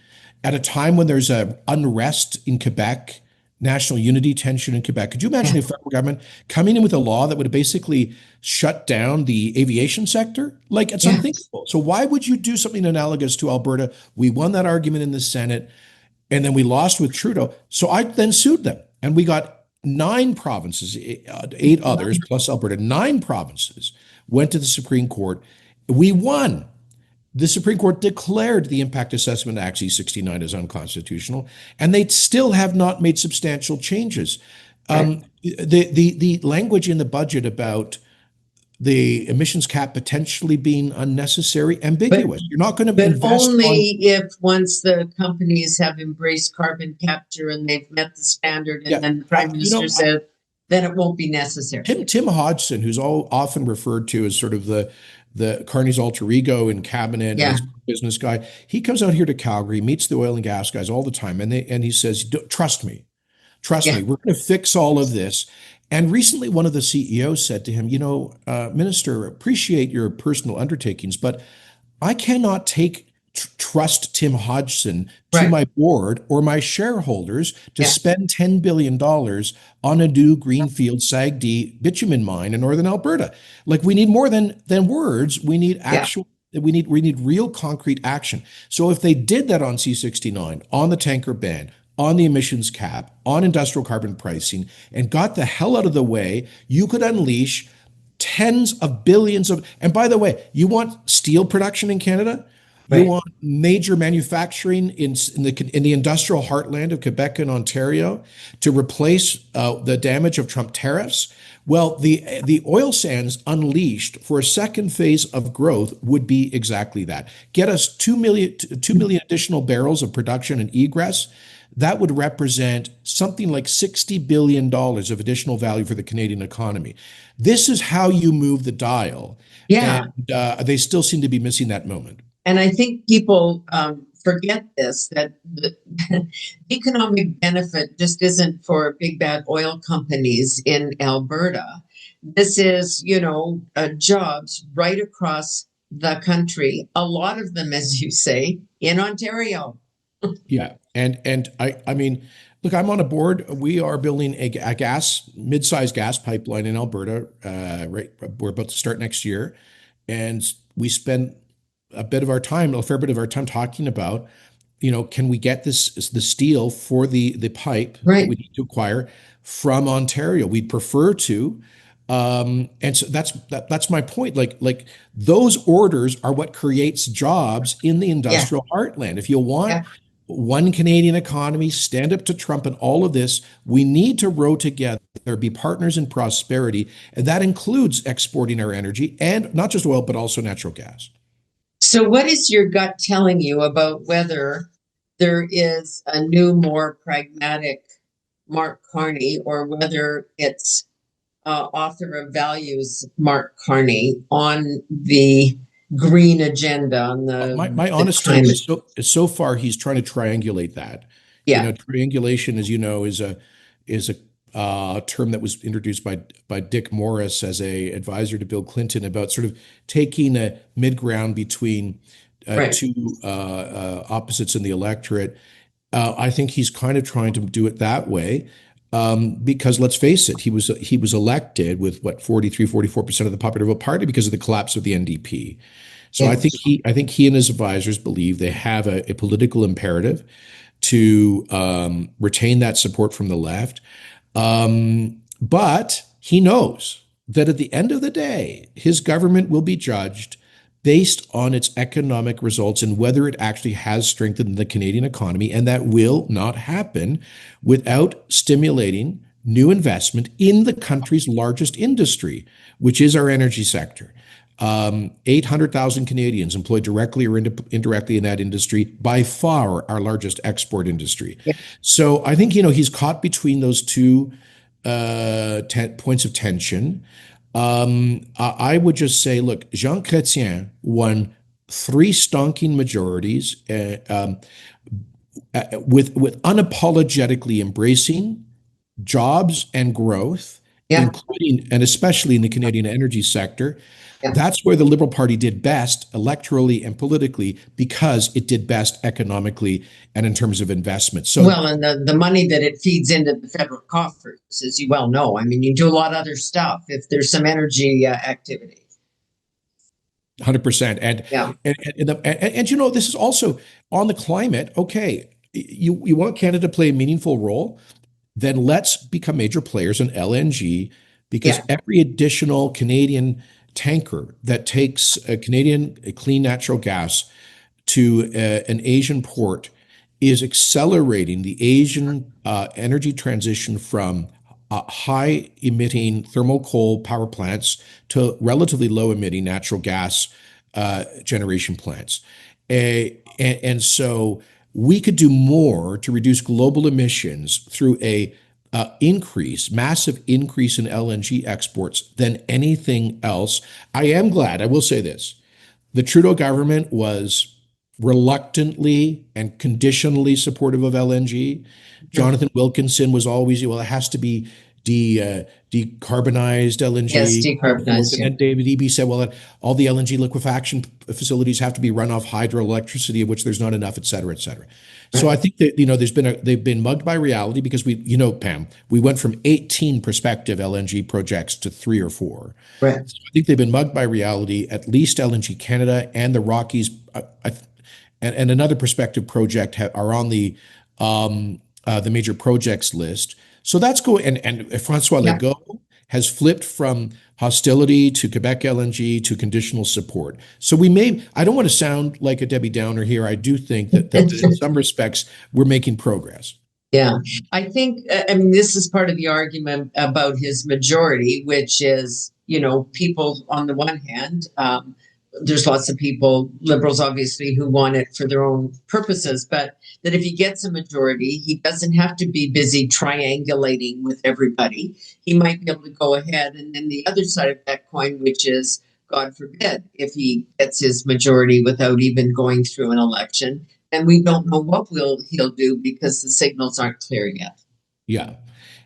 at a time when there's a unrest in Quebec, national unity tension in Quebec? Could you imagine Yeah. a federal government coming in with a law that would basically shut down the aviation sector? Like, it's Yeah. unthinkable. So why would you do something analogous to Alberta? We won that argument in the Senate, and then we lost with Trudeau. So I then sued them, and we got 9 provinces, 8 others plus Alberta. 9 provinces went to the Supreme Court. We won. The Supreme Court declared the Impact Assessment Act C-69 as unconstitutional, and they still have not made substantial changes. Right. The language in the budget about the emissions cap potentially being unnecessary, ambiguous. You're not going to But invest only if once the companies have embraced carbon capture and they've met the standard, and Yeah. then the Prime Minister said, then it won't be necessary. Tim Hodgson, who's often referred to as sort of the Carney's alter ego in cabinet, Yeah. and he's a business guy. He comes out here to Calgary, meets the oil and gas guys all the time, and he says, "Trust me, Yeah. we're going to fix all of this." And recently, one of the CEOs said to him, Minister, appreciate your personal undertakings, but I cannot trust Tim Hodgson to Right. my board or my shareholders to Yeah. spend $10 billion on a new greenfield SAGD bitumen mine in northern Alberta. Like, we need more than words. We need actual. We need real concrete action. So if they did that on C-69, on the tanker ban, on the emissions cap, on industrial carbon pricing, and got the hell out of the way, you could unleash tens of billions of. And by the way, you want steel production in Canada? You Right. want major manufacturing in the industrial heartland of Quebec and Ontario to replace the damage of Trump tariffs? Well, the oil sands unleashed for a second phase of growth would be exactly that. Get us 2 million additional barrels of production and egress. That would represent something like $60 billion of additional value for the Canadian economy. This is how you move the dial. Yeah. And they still seem to be missing that moment. And I think people forget this, that the economic benefit just isn't for big bad oil companies in Alberta. This is, jobs right across the country. A lot of them, as you say, in Ontario. Yeah. And I mean, look, I'm on a board. We are building a mid-sized gas pipeline in Alberta. Right. We're about to start next year. And we spend a fair bit of our time talking about, can we get the steel for the pipe Right. that we need to acquire from Ontario? We'd prefer to. And so that's my point. Like those orders are what creates jobs in the industrial heartland. If you want one Canadian economy, stand up to Trump and all of this, we need to row together, be partners in prosperity. And that includes exporting our energy, and not just oil, but also natural gas. So what is your gut telling you about whether there is a new, more pragmatic Mark Carney, or whether it's author of Values, Mark Carney, on the green agenda, on My the honest take climate. is so far he's trying to triangulate that. Yeah, Triangulation, as you know, is a term that was introduced by Dick Morris as a advisor to Bill Clinton about sort of taking a mid ground between right. two opposites in the electorate. I think he's kind of trying to do it that way. Because let's face it, he was elected with what 44% of the popular vote, partly because of the collapse of the NDP. So Yeah. I think he and his advisors believe they have a political imperative to retain that support from the left. But he knows that at the end of the day, his government will be judged based on its economic results and whether it actually has strengthened the Canadian economy. And that will not happen without stimulating new investment in the country's largest industry, which is our energy sector. 800,000 Canadians employed directly or indirectly in that industry, by far our largest export industry. Yeah. So I think, he's caught between those two points of tension. I would just say, look, Jean Chrétien won three stonking majorities with unapologetically embracing jobs and growth, Yeah. including and especially in the Canadian energy sector. Yeah. That's where the Liberal Party did best electorally and politically because it did best economically and in terms of investment. So, Well, and the money that it feeds into the federal coffers, as you well know. I mean, you do a lot of other stuff if there's some energy activity. 100%. Yeah. This is also on the climate. Okay, you want Canada to play a meaningful role, then let's become major players in LNG because Yeah. every additional Canadian tanker that takes a Canadian clean natural gas to an Asian port is accelerating the Asian energy transition from high emitting thermal coal power plants to relatively low emitting natural gas generation plants. And so we could do more to reduce global emissions through a massive increase in LNG exports than anything else. I am glad, I will say this, the Trudeau government was reluctantly and conditionally supportive of LNG. Jonathan Wilkinson was always, well, it has to be decarbonized Yes, LNG. decarbonized. And Yeah. then David Eby said, well, all the LNG liquefaction facilities have to be run off hydroelectricity, of which there's not enough, et cetera, et cetera. So Right. I think that they've been mugged by reality because Pam, we went from 18 prospective LNG projects to 3 or 4. Right. So I think they've been mugged by reality. At least LNG Canada and the Rockies, and another prospective project are on the major projects list. So that's going. And Francois Yeah. Legault has flipped from hostility to Quebec LNG to conditional support. So I don't want to sound like a Debbie Downer here. I do think that in some respects we're making progress. Yeah, I think, I mean, this is part of the argument about his majority, which is, people on the one hand, there's lots of people, liberals obviously, who want it for their own purposes, but that if he gets a majority, he doesn't have to be busy triangulating with everybody. He might be able to go ahead. And then the other side of that coin, which is, God forbid, if he gets his majority without even going through an election, and we don't know what he'll do because the signals aren't clear yet. Yeah,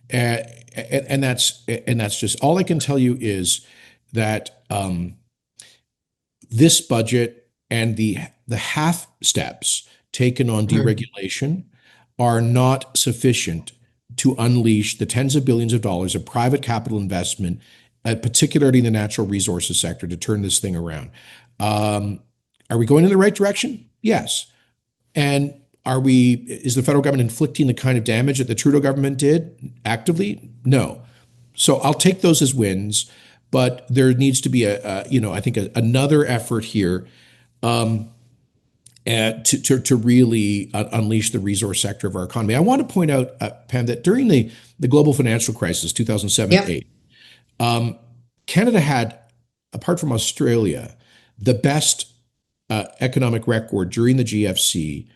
and that's just all I can tell you is that this budget and the half steps taken on deregulation are not sufficient to unleash the tens of billions of dollars of private capital investment, particularly in the natural resources sector, to turn this thing around. Are we going in the right direction? Yes. And is the federal government inflicting the kind of damage that the Trudeau government did actively? No. So I'll take those as wins, but there needs to be I think another effort here to really unleash the resource sector of our economy. I want to point out, Pam, that during the global financial crisis, 2007-8, Canada had, apart from Australia, the best economic record during the GFC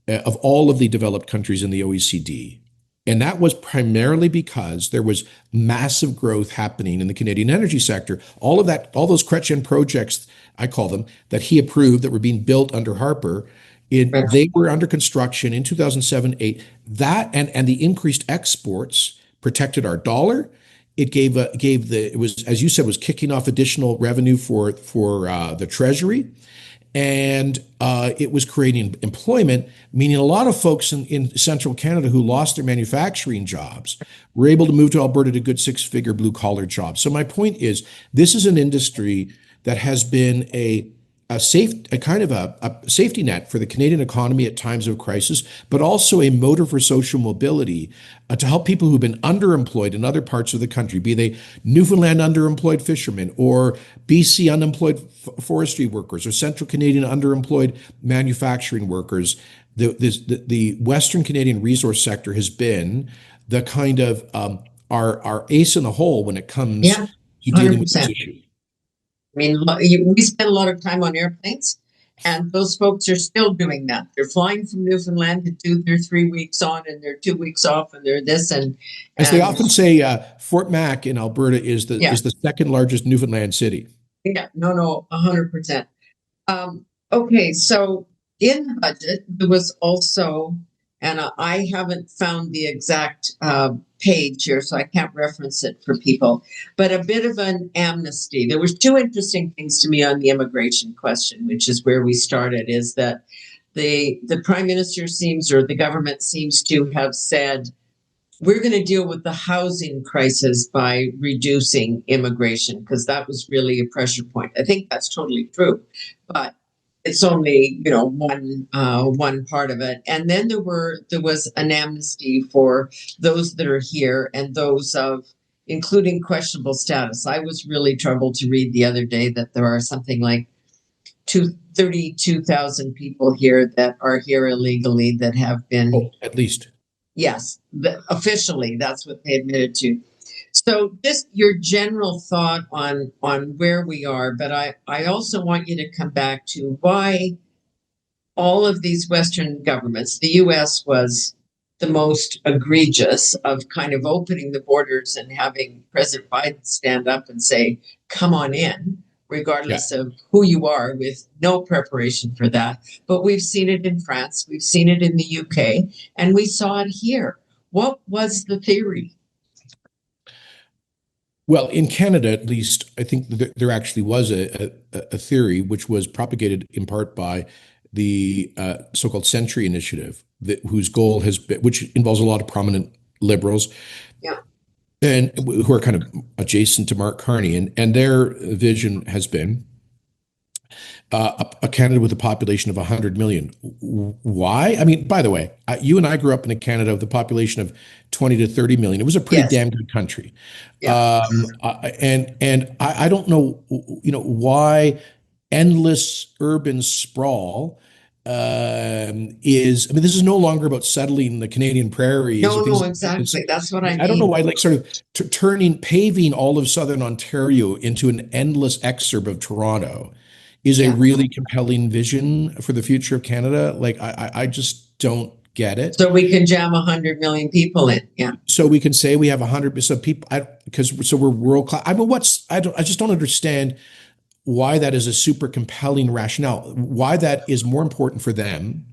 of all of the developed countries in the OECD. And that was primarily because there was massive growth happening in the Canadian energy sector. All of that, all those Chrétien projects, I call them, that he approved that were being built under Harper, Right. they were under construction in 2007, 8. That and the increased exports protected our dollar. It it was, as you said, was kicking off additional revenue for the Treasury, and it was creating employment, meaning a lot of folks in central Canada who lost their manufacturing jobs were able to move to Alberta to good six-figure blue-collar jobs. So my point is, this is an industry that has been a kind of a safety net for the Canadian economy at times of crisis, but also a motor for social mobility to help people who've been underemployed in other parts of the country, be they Newfoundland underemployed fishermen or BC unemployed forestry workers or Central Canadian underemployed manufacturing workers. The Western Canadian resource sector has been the kind of our ace in the hole when it comes Yeah, to dealing with this 100%. issue. I mean, we spend a lot of time on airplanes, and those folks are still doing that. They're flying from Newfoundland to do their 3 weeks on and their 2 weeks off, and they're this As they and often say, Fort Mac in Alberta yeah, is the second largest Newfoundland city. yeah, no, 100%. Okay, so in the budget, there was also, and I haven't found the exact page here, so I can't reference it for people, but a bit of an amnesty. There was two interesting things to me on the immigration question, which is where we started, is that the Prime Minister seems, or the government seems to have said, we're going to deal with the housing crisis by reducing immigration, because that was really a pressure point. I think that's totally true, but it's only one part of it. And then there was an amnesty for those that are here and those of including questionable status. I was really troubled to read the other day that there are something like 32,000 people here that are here illegally that have been, At least. yes, officially that's what they admitted to. So just your general thought on where we are, but I also want you to come back to why all of these Western governments, the US was the most egregious of kind of opening the borders and having President Biden stand up and say, come on in, Yeah. regardless of who you are, with no preparation for that. But we've seen it in France, we've seen it in the UK, and we saw it here. What was the theory? Well, in Canada, at least, I think there actually was a theory which was propagated in part by the so-called Century Initiative, whose goal has been, which involves a lot of prominent liberals, Yeah. and who are kind of adjacent to Mark Carney, and their vision has been a Canada with a population of 100 million. Why? I mean, by the way, you and I grew up in a Canada with a population of 20 to 30 million. It was a pretty Yes. damn good country. Yeah. And I don't know, why endless urban sprawl I mean, this is no longer about settling the Canadian prairies or things No, like that. exactly. That's what I I don't know mean. why, like, sort of paving all of southern Ontario into an endless exurb of Toronto is a Yeah. really compelling vision for the future of Canada. Like, I just don't get it. So we can jam 100 million people in. Yeah. So we can say we have 100% of people, so we're world class. I mean, I just don't understand why that is a super compelling rationale, why that is more important for them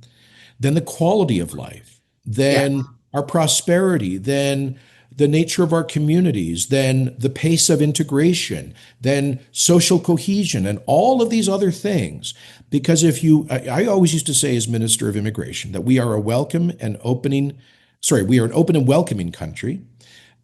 than the quality of life, Yeah. than our prosperity, than the nature of our communities, than the pace of integration, than social cohesion, and all of these other things. Because I always used to say as Minister of Immigration that we are an open and welcoming country.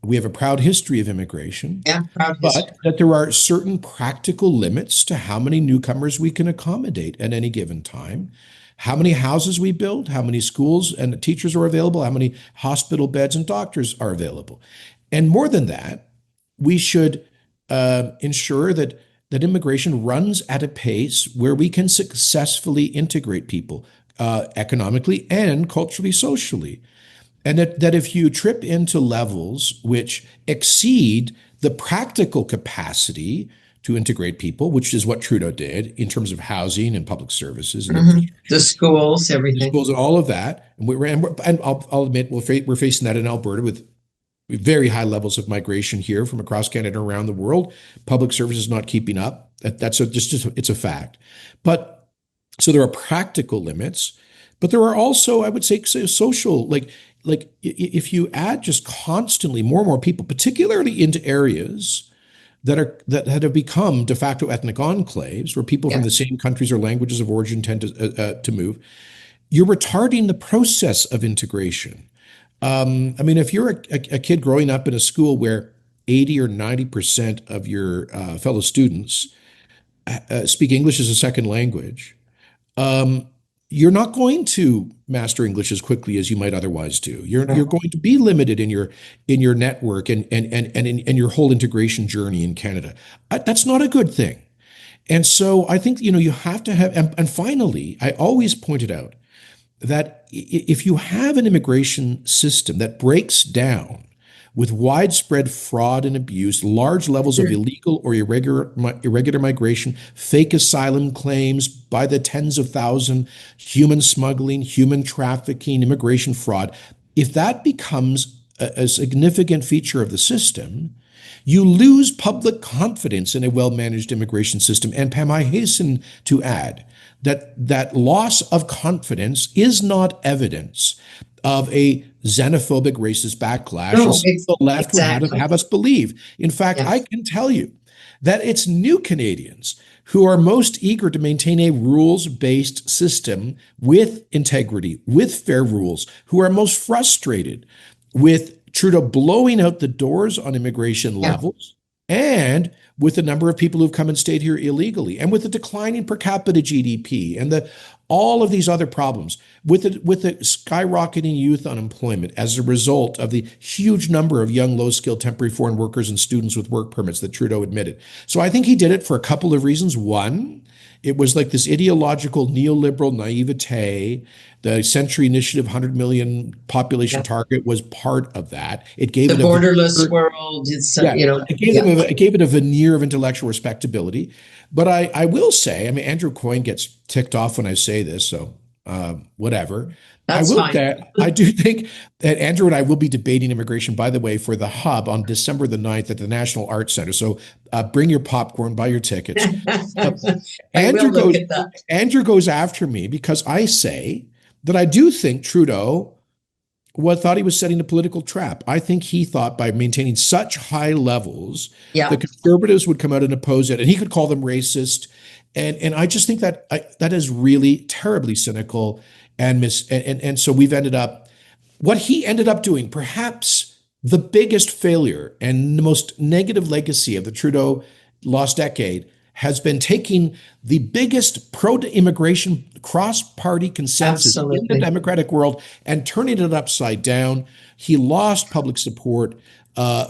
We have a proud history of immigration, Yeah. Proud history. but that there are certain practical limits to how many newcomers we can accommodate at any given time, how many houses we build, how many schools and teachers are available, how many hospital beds and doctors are available. And more than that, we should ensure that immigration runs at a pace where we can successfully integrate people economically and culturally, socially. And that if you trip into levels which exceed the practical capacity to integrate people, which is what Trudeau did in terms of housing and public services and The schools, everything. schools and all of that. And I'll admit we're facing that in Alberta with very high levels of migration here from across Canada and around the world. Public services not keeping up. That's just it's a fact. But so there are practical limits, but there are also, I would say, social, like if you add just constantly more and more people, particularly into areas that have become de facto ethnic enclaves, where people from the same countries or languages of origin tend to move, you're retarding the process of integration. I mean, if you're a kid growing up in a school where 80 or 90% of your fellow students speak English as a second language, you're not going to master English as quickly as you might otherwise do. You're going to be limited in your network and in your whole integration journey in Canada. That's not a good thing. And so I think you have to have. And finally, I always pointed out that if you have an immigration system that breaks down with widespread fraud and abuse, large levels of illegal or irregular migration, fake asylum claims by the tens of thousands, human smuggling, human trafficking, immigration fraud, if that becomes a significant feature of the system, you lose public confidence in a well-managed immigration system. And Pam, I hasten to add that loss of confidence is not evidence of a xenophobic racist backlash as the left would have us believe. In fact, I can tell you that it's new Canadians who are most eager to maintain a rules-based system with integrity, with fair rules, who are most frustrated with Trudeau blowing out the doors on immigration levels and with the number of people who've come and stayed here illegally, and with the declining per capita GDP and all of these other problems, with the skyrocketing youth unemployment as a result of the huge number of young, low-skilled temporary foreign workers and students with work permits that Trudeau admitted. So I think he did it for a couple of reasons. One, it was like this ideological neoliberal naivete. The Century Initiative 100 million population target was part of that. It gave the borderless world. It gave it a veneer of intellectual respectability. But I will say, I mean, Andrew Coyne gets ticked off when I say this, so whatever. That's fine. I do think that Andrew and I will be debating immigration, by the way, for the Hub on December the 9th at the National Arts Center. So bring your popcorn, buy your tickets. Andrew goes after me because I say that I do think Trudeau thought he was setting a political trap. I think he thought by maintaining such high levels, the Conservatives would come out and oppose it, and he could call them racist. And I just think that that is really terribly cynical and so we've ended up, what he ended up doing, perhaps the biggest failure and the most negative legacy of the Trudeau lost decade, has been taking the biggest pro-immigration cross-party consensus in the democratic world and turning it upside down. He lost public support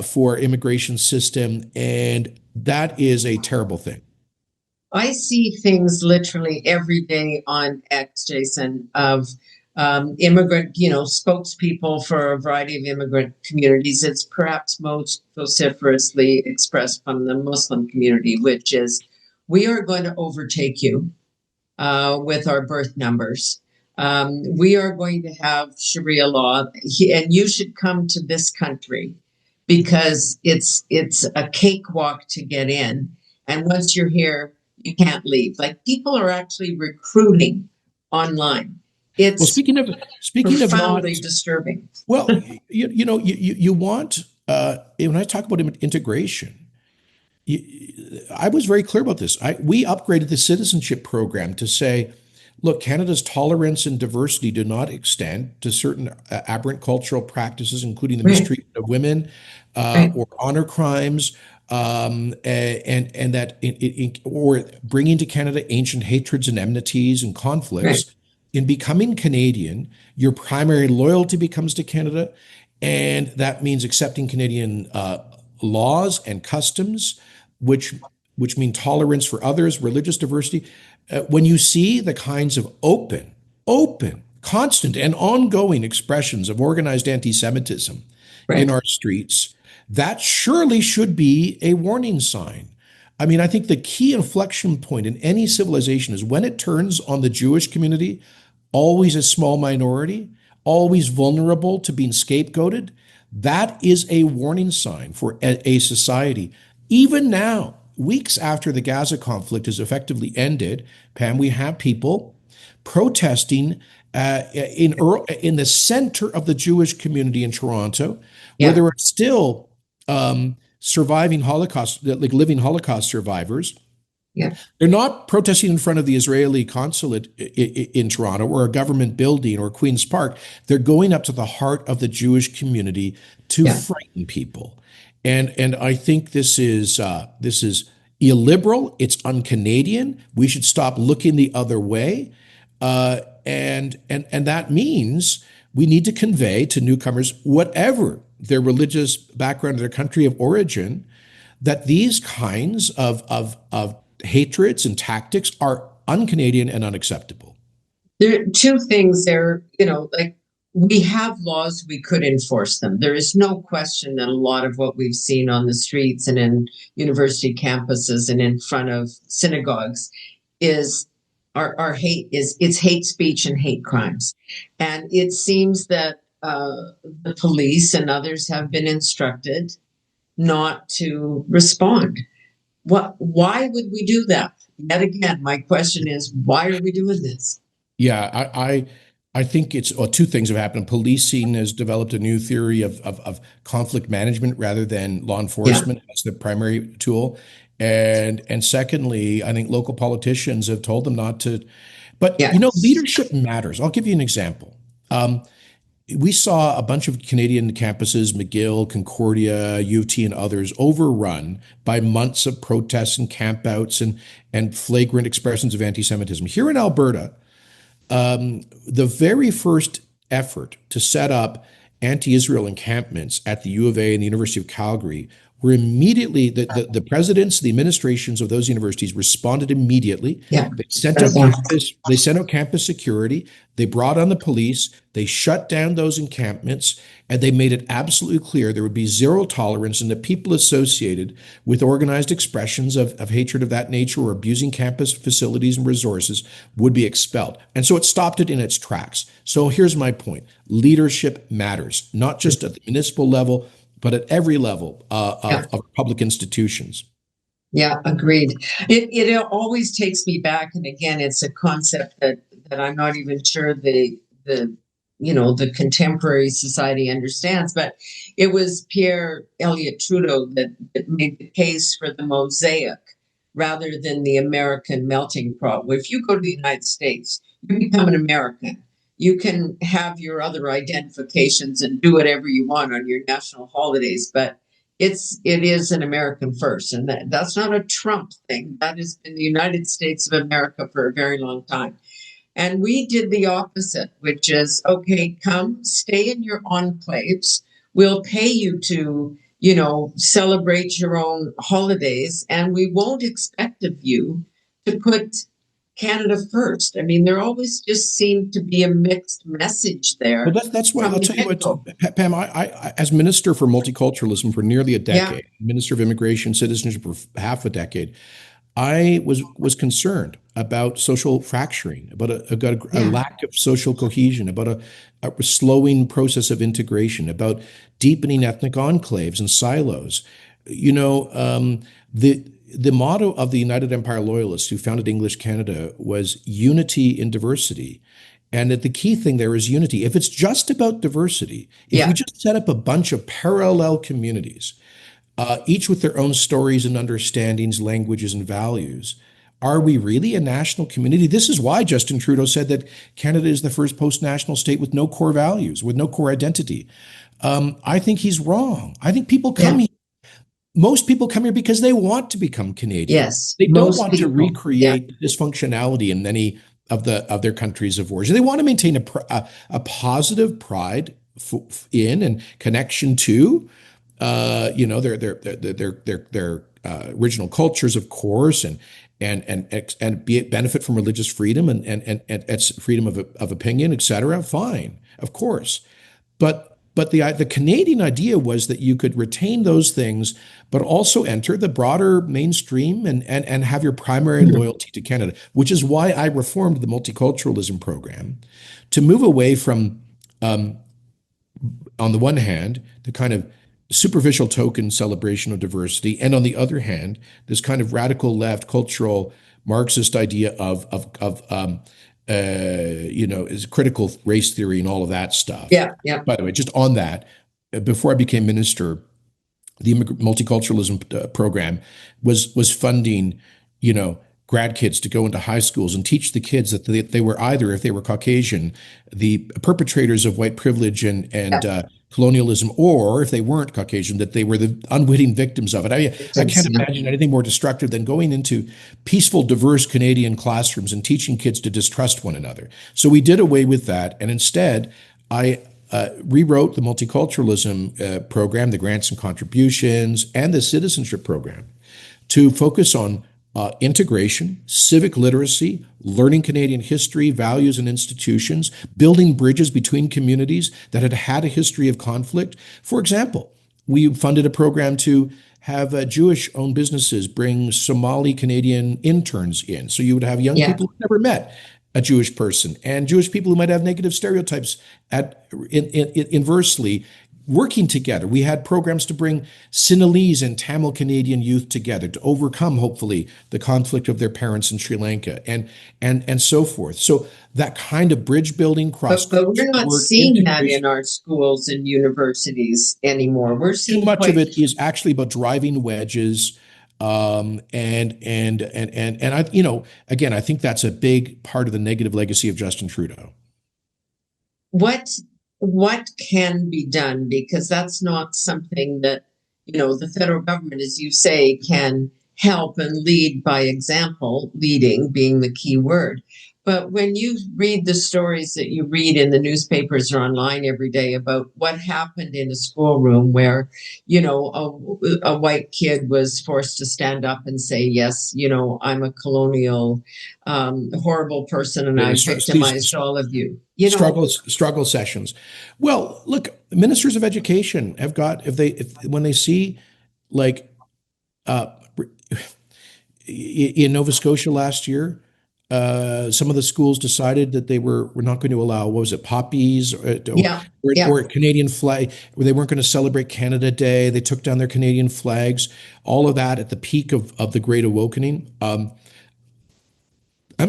for immigration system, and that is a terrible thing. I see things literally every day on X, Jason, of immigrant, spokespeople for a variety of immigrant communities. It's perhaps most vociferously expressed from the Muslim community, which is, we are going to overtake you with our birth numbers. We are going to have Sharia law, and you should come to this country because it's a cakewalk to get in. And once you're here, you can't leave. Like, people are actually recruiting online. It's profoundly disturbing. Well, you want when I talk about integration, I was very clear about this. We upgraded the citizenship program to say, look, Canada's tolerance and diversity do not extend to certain aberrant cultural practices, including the mistreatment of women or honor crimes. And that or bringing to Canada ancient hatreds and enmities and conflicts. In becoming Canadian, your primary loyalty becomes to Canada, and that means accepting Canadian laws and customs, which mean tolerance for others, religious diversity. When you see the kinds of open, constant, and ongoing expressions of organized anti-Semitism in our streets, that surely should be a warning sign. I mean, I think the key inflection point in any civilization is when it turns on the Jewish community, always a small minority, always vulnerable to being scapegoated. That is a warning sign for a society. Even now, weeks after the Gaza conflict is effectively ended, Pam, we have people protesting in the center of the Jewish community in Toronto, where Yeah. there are still surviving Holocaust, like living Holocaust survivors. Yeah. They're not protesting in front of the Israeli consulate in Toronto or a government building or Queen's Park. They're going up to the heart of the Jewish community to Yeah. frighten people. And I think this is illiberal. It's un-Canadian. We should stop looking the other way. And that means we need to convey to newcomers, whatever their religious background or their country of origin, that these kinds of hatreds and tactics are un-Canadian and unacceptable. There are two things there, like we have laws, we could enforce them. There is no question that a lot of what we've seen on the streets and in university campuses and in front of synagogues is our hate is it's hate speech and hate crimes. And it seems that the police and others have been instructed not to respond. Why would we do that? Yet again, my question is, why are we doing this? Yeah, I think it's two things have happened. Policing has developed a new theory of conflict management rather than law Yeah. enforcement as the primary tool. And secondly, I think local politicians have told them not to. But Yeah. leadership matters. I'll give you an example. We saw a bunch of Canadian campuses, McGill, Concordia, U of T, and others, overrun by months of protests and campouts and flagrant expressions of anti-Semitism. Here in Alberta, the very first effort to set up anti-Israel encampments at the U of A and the University of Calgary were immediately, the presidents, the administrations of those universities responded immediately. Yeah. They sent out campus security, they brought on the police, they shut down those encampments, and they made it absolutely clear there would be zero tolerance, and the people associated with organized expressions of hatred of that nature or abusing campus facilities and resources would be expelled. And so it stopped it in its tracks. So here's my point. Leadership matters, not just at the municipal level, but at every level of public institutions. Yeah, agreed. It always takes me back, and again, it's a concept that I'm not even sure the contemporary society understands. But it was Pierre Elliott Trudeau that made the case for the mosaic rather than the American melting pot. If you go to the United States, you become an American. You can have your other identifications and do whatever you want on your national holidays, but it is an American first, and that's not a Trump thing. That has been the United States of America for a very long time. And we did the opposite, which is, okay, come stay in your enclaves. We'll pay you to, celebrate your own holidays, and we won't expect of you to put Canada first. I mean, there always just seemed to be a mixed message there. Well, that's why I'll tell you what, Pam. I as Minister for Multiculturalism for nearly a decade, Minister of Immigration, Citizenship for half a decade, I was concerned about social fracturing, about a lack of social cohesion, about a slowing process of integration, about deepening ethnic enclaves and silos. The motto of the United Empire Loyalists who founded English Canada was unity in diversity. And that the key thing there is unity. If it's just about diversity, if we just set up a bunch of parallel communities, each with their own stories and understandings, languages, and values, are we really a national community? This is why Justin Trudeau said that Canada is the first post-national state with no core values, with no core identity. I think he's wrong. I think people come here. Most people come here because they want to become Canadian. Yes, they don't want to recreate dysfunctionality in many of their countries of origin. They want to maintain a positive pride in and connection to, their original cultures, of course, and benefit from religious freedom and freedom of opinion, etc. Fine, of course, but but the Canadian idea was that you could retain those things, but also enter the broader mainstream and have your primary loyalty to Canada, which is why I reformed the multiculturalism program to move away from, on the one hand, the kind of superficial token celebration of diversity, and on the other hand, this kind of radical left cultural Marxist idea is critical race theory and all of that stuff. Yeah, yeah. By the way, just on that, before I became minister, the multiculturalism program was funding, grad kids to go into high schools and teach the kids that they were either, if they were Caucasian, the perpetrators of white privilege and colonialism, or if they weren't Caucasian, that they were the unwitting victims of it. I can't imagine anything more destructive than going into peaceful, diverse Canadian classrooms and teaching kids to distrust one another. So we did away with that, and instead, I rewrote the multiculturalism program, the grants and contributions, and the citizenship program to focus on integration, civic literacy, learning Canadian history, values, and institutions, building bridges between communities that had had a history of conflict. For example, we funded a program to have Jewish-owned businesses bring Somali Canadian interns in. So you would have young people who never met a Jewish person, and Jewish people who might have negative stereotypes inversely working together. We had programs to bring Sinhalese and Tamil Canadian youth together to overcome, hopefully, the conflict of their parents in Sri Lanka and so forth. So that kind of bridge building cross. But we're not seeing that in our schools and universities anymore. We're seeing too much of it is actually about driving wedges. And I, again, I think that's a big part of the negative legacy of Justin Trudeau. What can be done? Because that's not something that, the federal government, as you say, can help and lead by example, leading being the key word. But when you read the stories that you read in the newspapers or online every day about what happened in a schoolroom where, a white kid was forced to stand up and say, yes, I'm a colonial, horrible person and I victimized all of you. Struggle sessions. Well, look, ministers of education have got, when they see, like, in Nova Scotia last year, some of the schools decided that they were not going to allow, what was it, poppies or Canadian flag, where they weren't going to celebrate Canada Day. They took down their Canadian flags, all of that at the peak of the Great Awakening. I'm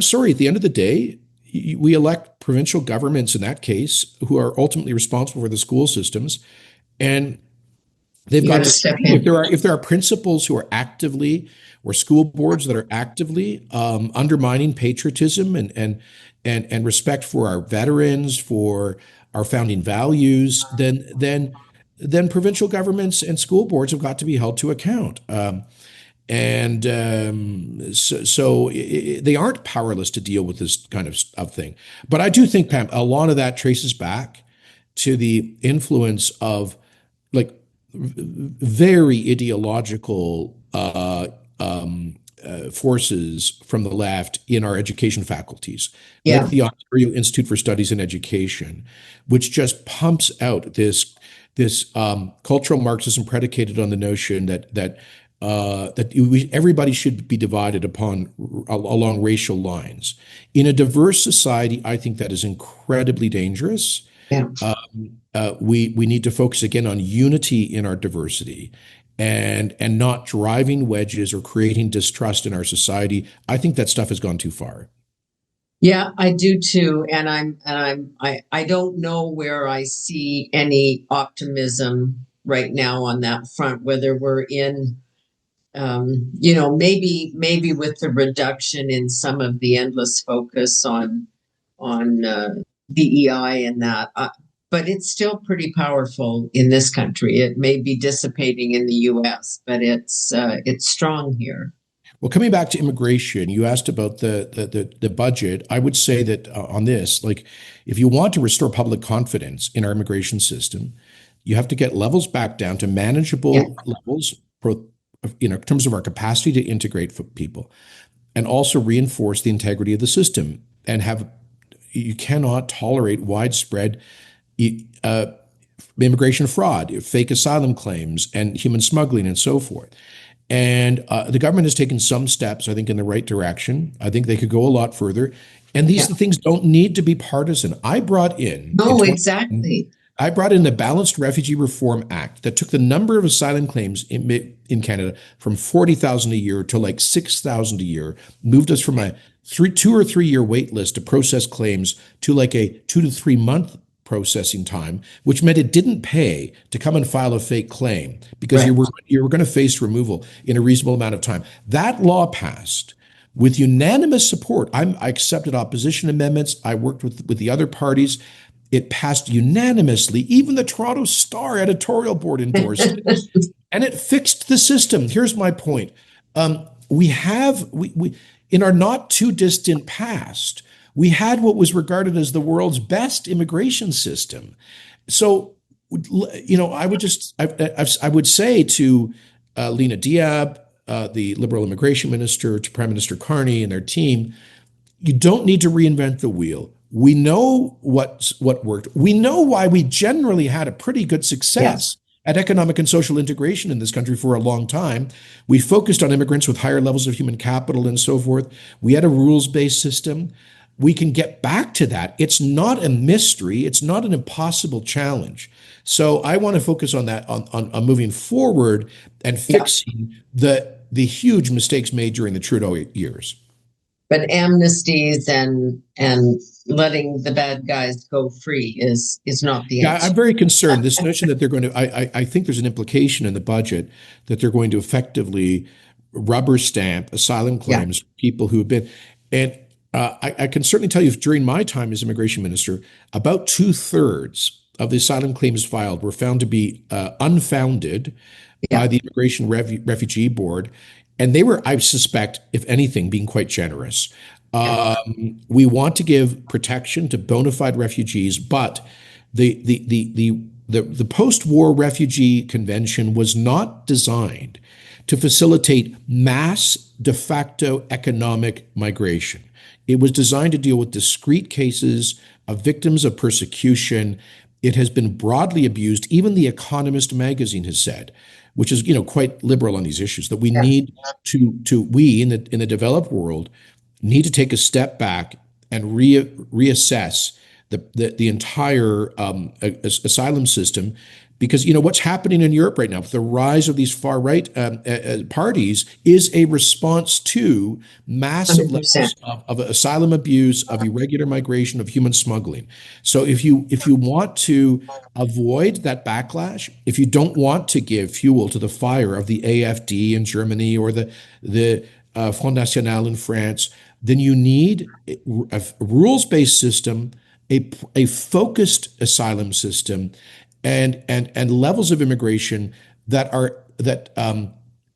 sorry, at the end of the day, we elect provincial governments in that case who are ultimately responsible for the school systems. And they've got to step in. If there are principals who are actively, or school boards that are actively undermining patriotism and respect for our veterans, for our founding values, then provincial governments and school boards have got to be held to account. So they aren't powerless to deal with this kind of thing. But I do think, Pam, a lot of that traces back to the influence of, like, very ideological forces from the left in our education faculties, like the Ontario Institute for Studies in Education, which just pumps out this cultural Marxism predicated on the notion that everybody should be divided along racial lines. In a diverse society, I think that is incredibly dangerous. Yeah. We need to focus again on unity in our diversity and not driving wedges or creating distrust in our society. I think that stuff has gone too far. Yeah, I do too. And I don't know where I see any optimism right now on that front, whether we're in maybe with the reduction in some of the endless focus on DEI and that, but it's still pretty powerful in this country. It may be dissipating in the U.S., but it's strong here. Well, coming back to immigration, you asked about the budget. I would say that on this, like, if you want to restore public confidence in our immigration system, you have to get levels back down to manageable levels in terms of our capacity to integrate people, and also reinforce the integrity of the system. And you cannot tolerate widespread immigration fraud, fake asylum claims, and human smuggling, and so forth. And the government has taken some steps, I think, in the right direction. I think they could go a lot further. And these things don't need to be partisan. I brought in No, exactly. I brought in the Balanced Refugee Reform Act that took the number of asylum claims in Canada from 40,000 a year to like 6,000 a year, moved us from a 2 or 3 year wait list to process claims to like a 2 to 3 month processing time, which meant it didn't pay to come and file a fake claim because you were going to face removal in a reasonable amount of time. That law passed with unanimous support. I accepted opposition amendments. I worked with the other parties. It passed unanimously. Even the Toronto Star editorial board endorsed it, and it fixed the system. Here's my point: we in our not too distant past, we had what was regarded as the world's best immigration system. So, I would say to Lena Diab, the Liberal immigration minister, to Prime Minister Carney and their team, you don't need to reinvent the wheel. We know what worked. We know why we generally had a pretty good success at economic and social integration in this country for a long time. We focused on immigrants with higher levels of human capital and so forth. We had a rules-based system. We can get back to that. It's not a mystery. It's not an impossible challenge. So I want to focus on that, on moving forward and fixing the huge mistakes made during the Trudeau years. But amnesties and letting the bad guys go free is not the answer. Yeah, I'm very concerned. This notion that they're going to, I think there's an implication in the budget that they're going to effectively rubber stamp asylum claims for people who have been, and I can certainly tell you, during my time as immigration minister, about 2/3 of the asylum claims filed were found to be unfounded by the Immigration Refugee Board. And they were, I suspect, if anything, being quite generous. We want to give protection to bona fide refugees, but the post-war refugee convention was not designed to facilitate mass de facto economic migration. It was designed to deal with discrete cases of victims of persecution. It has been broadly abused. Even The Economist magazine has said, which is quite liberal on these issues, that we need we in the developed world need to take a step back and reassess the entire asylum system, because what's happening in Europe right now with the rise of these far right parties is a response to massive 100%. levels of asylum abuse, of irregular migration, of human smuggling. So if you want to avoid that backlash, if you don't want to give fuel to the fire of the AfD in Germany or the Front National in France, then you need a rules-based system, a focused asylum system, and levels of immigration that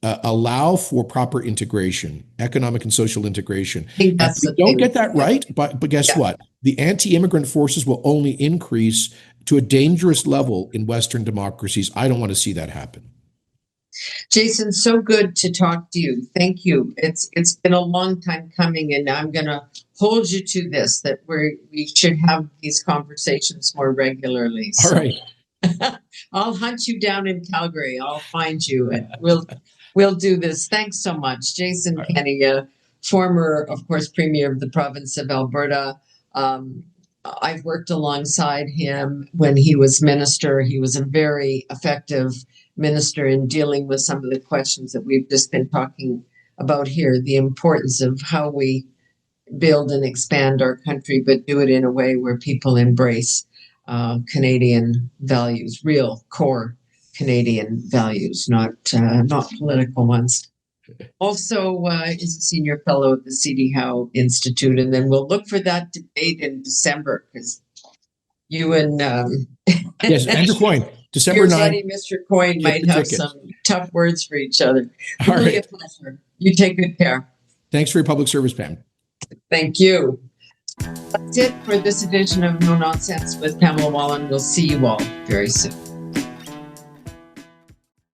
allow for proper integration, economic and social integration. If we don't get that right, but guess what? The anti-immigrant forces will only increase to a dangerous level in Western democracies. I don't want to see that happen. Jason, so good to talk to you. Thank you. It's been a long time coming, and I'm going to hold you to this, that we should have these conversations more regularly. All right. I'll hunt you down in Calgary. I'll find you, and we'll do this. Thanks so much, Jason Kenney, former, of course, Premier of the province of Alberta. I've worked alongside him when he was minister. He was a very effective minister in dealing with some of the questions that we've just been talking about here. The importance of how we build and expand our country, but do it in a way where people embrace Canadian values, real core Canadian values, not political ones. Also is a senior fellow at the C.D. Howe Institute, and then we'll look for that debate in December, because you and yes, Andrew Coyne, December 9th. Your buddy, Mr. Coyne, might have some tough words for each other. Really a pleasure. You take good care. Thanks for your public service, Pam. Thank you. That's it for this edition of No Nonsense with Pamela Wallen. We'll see you all very soon.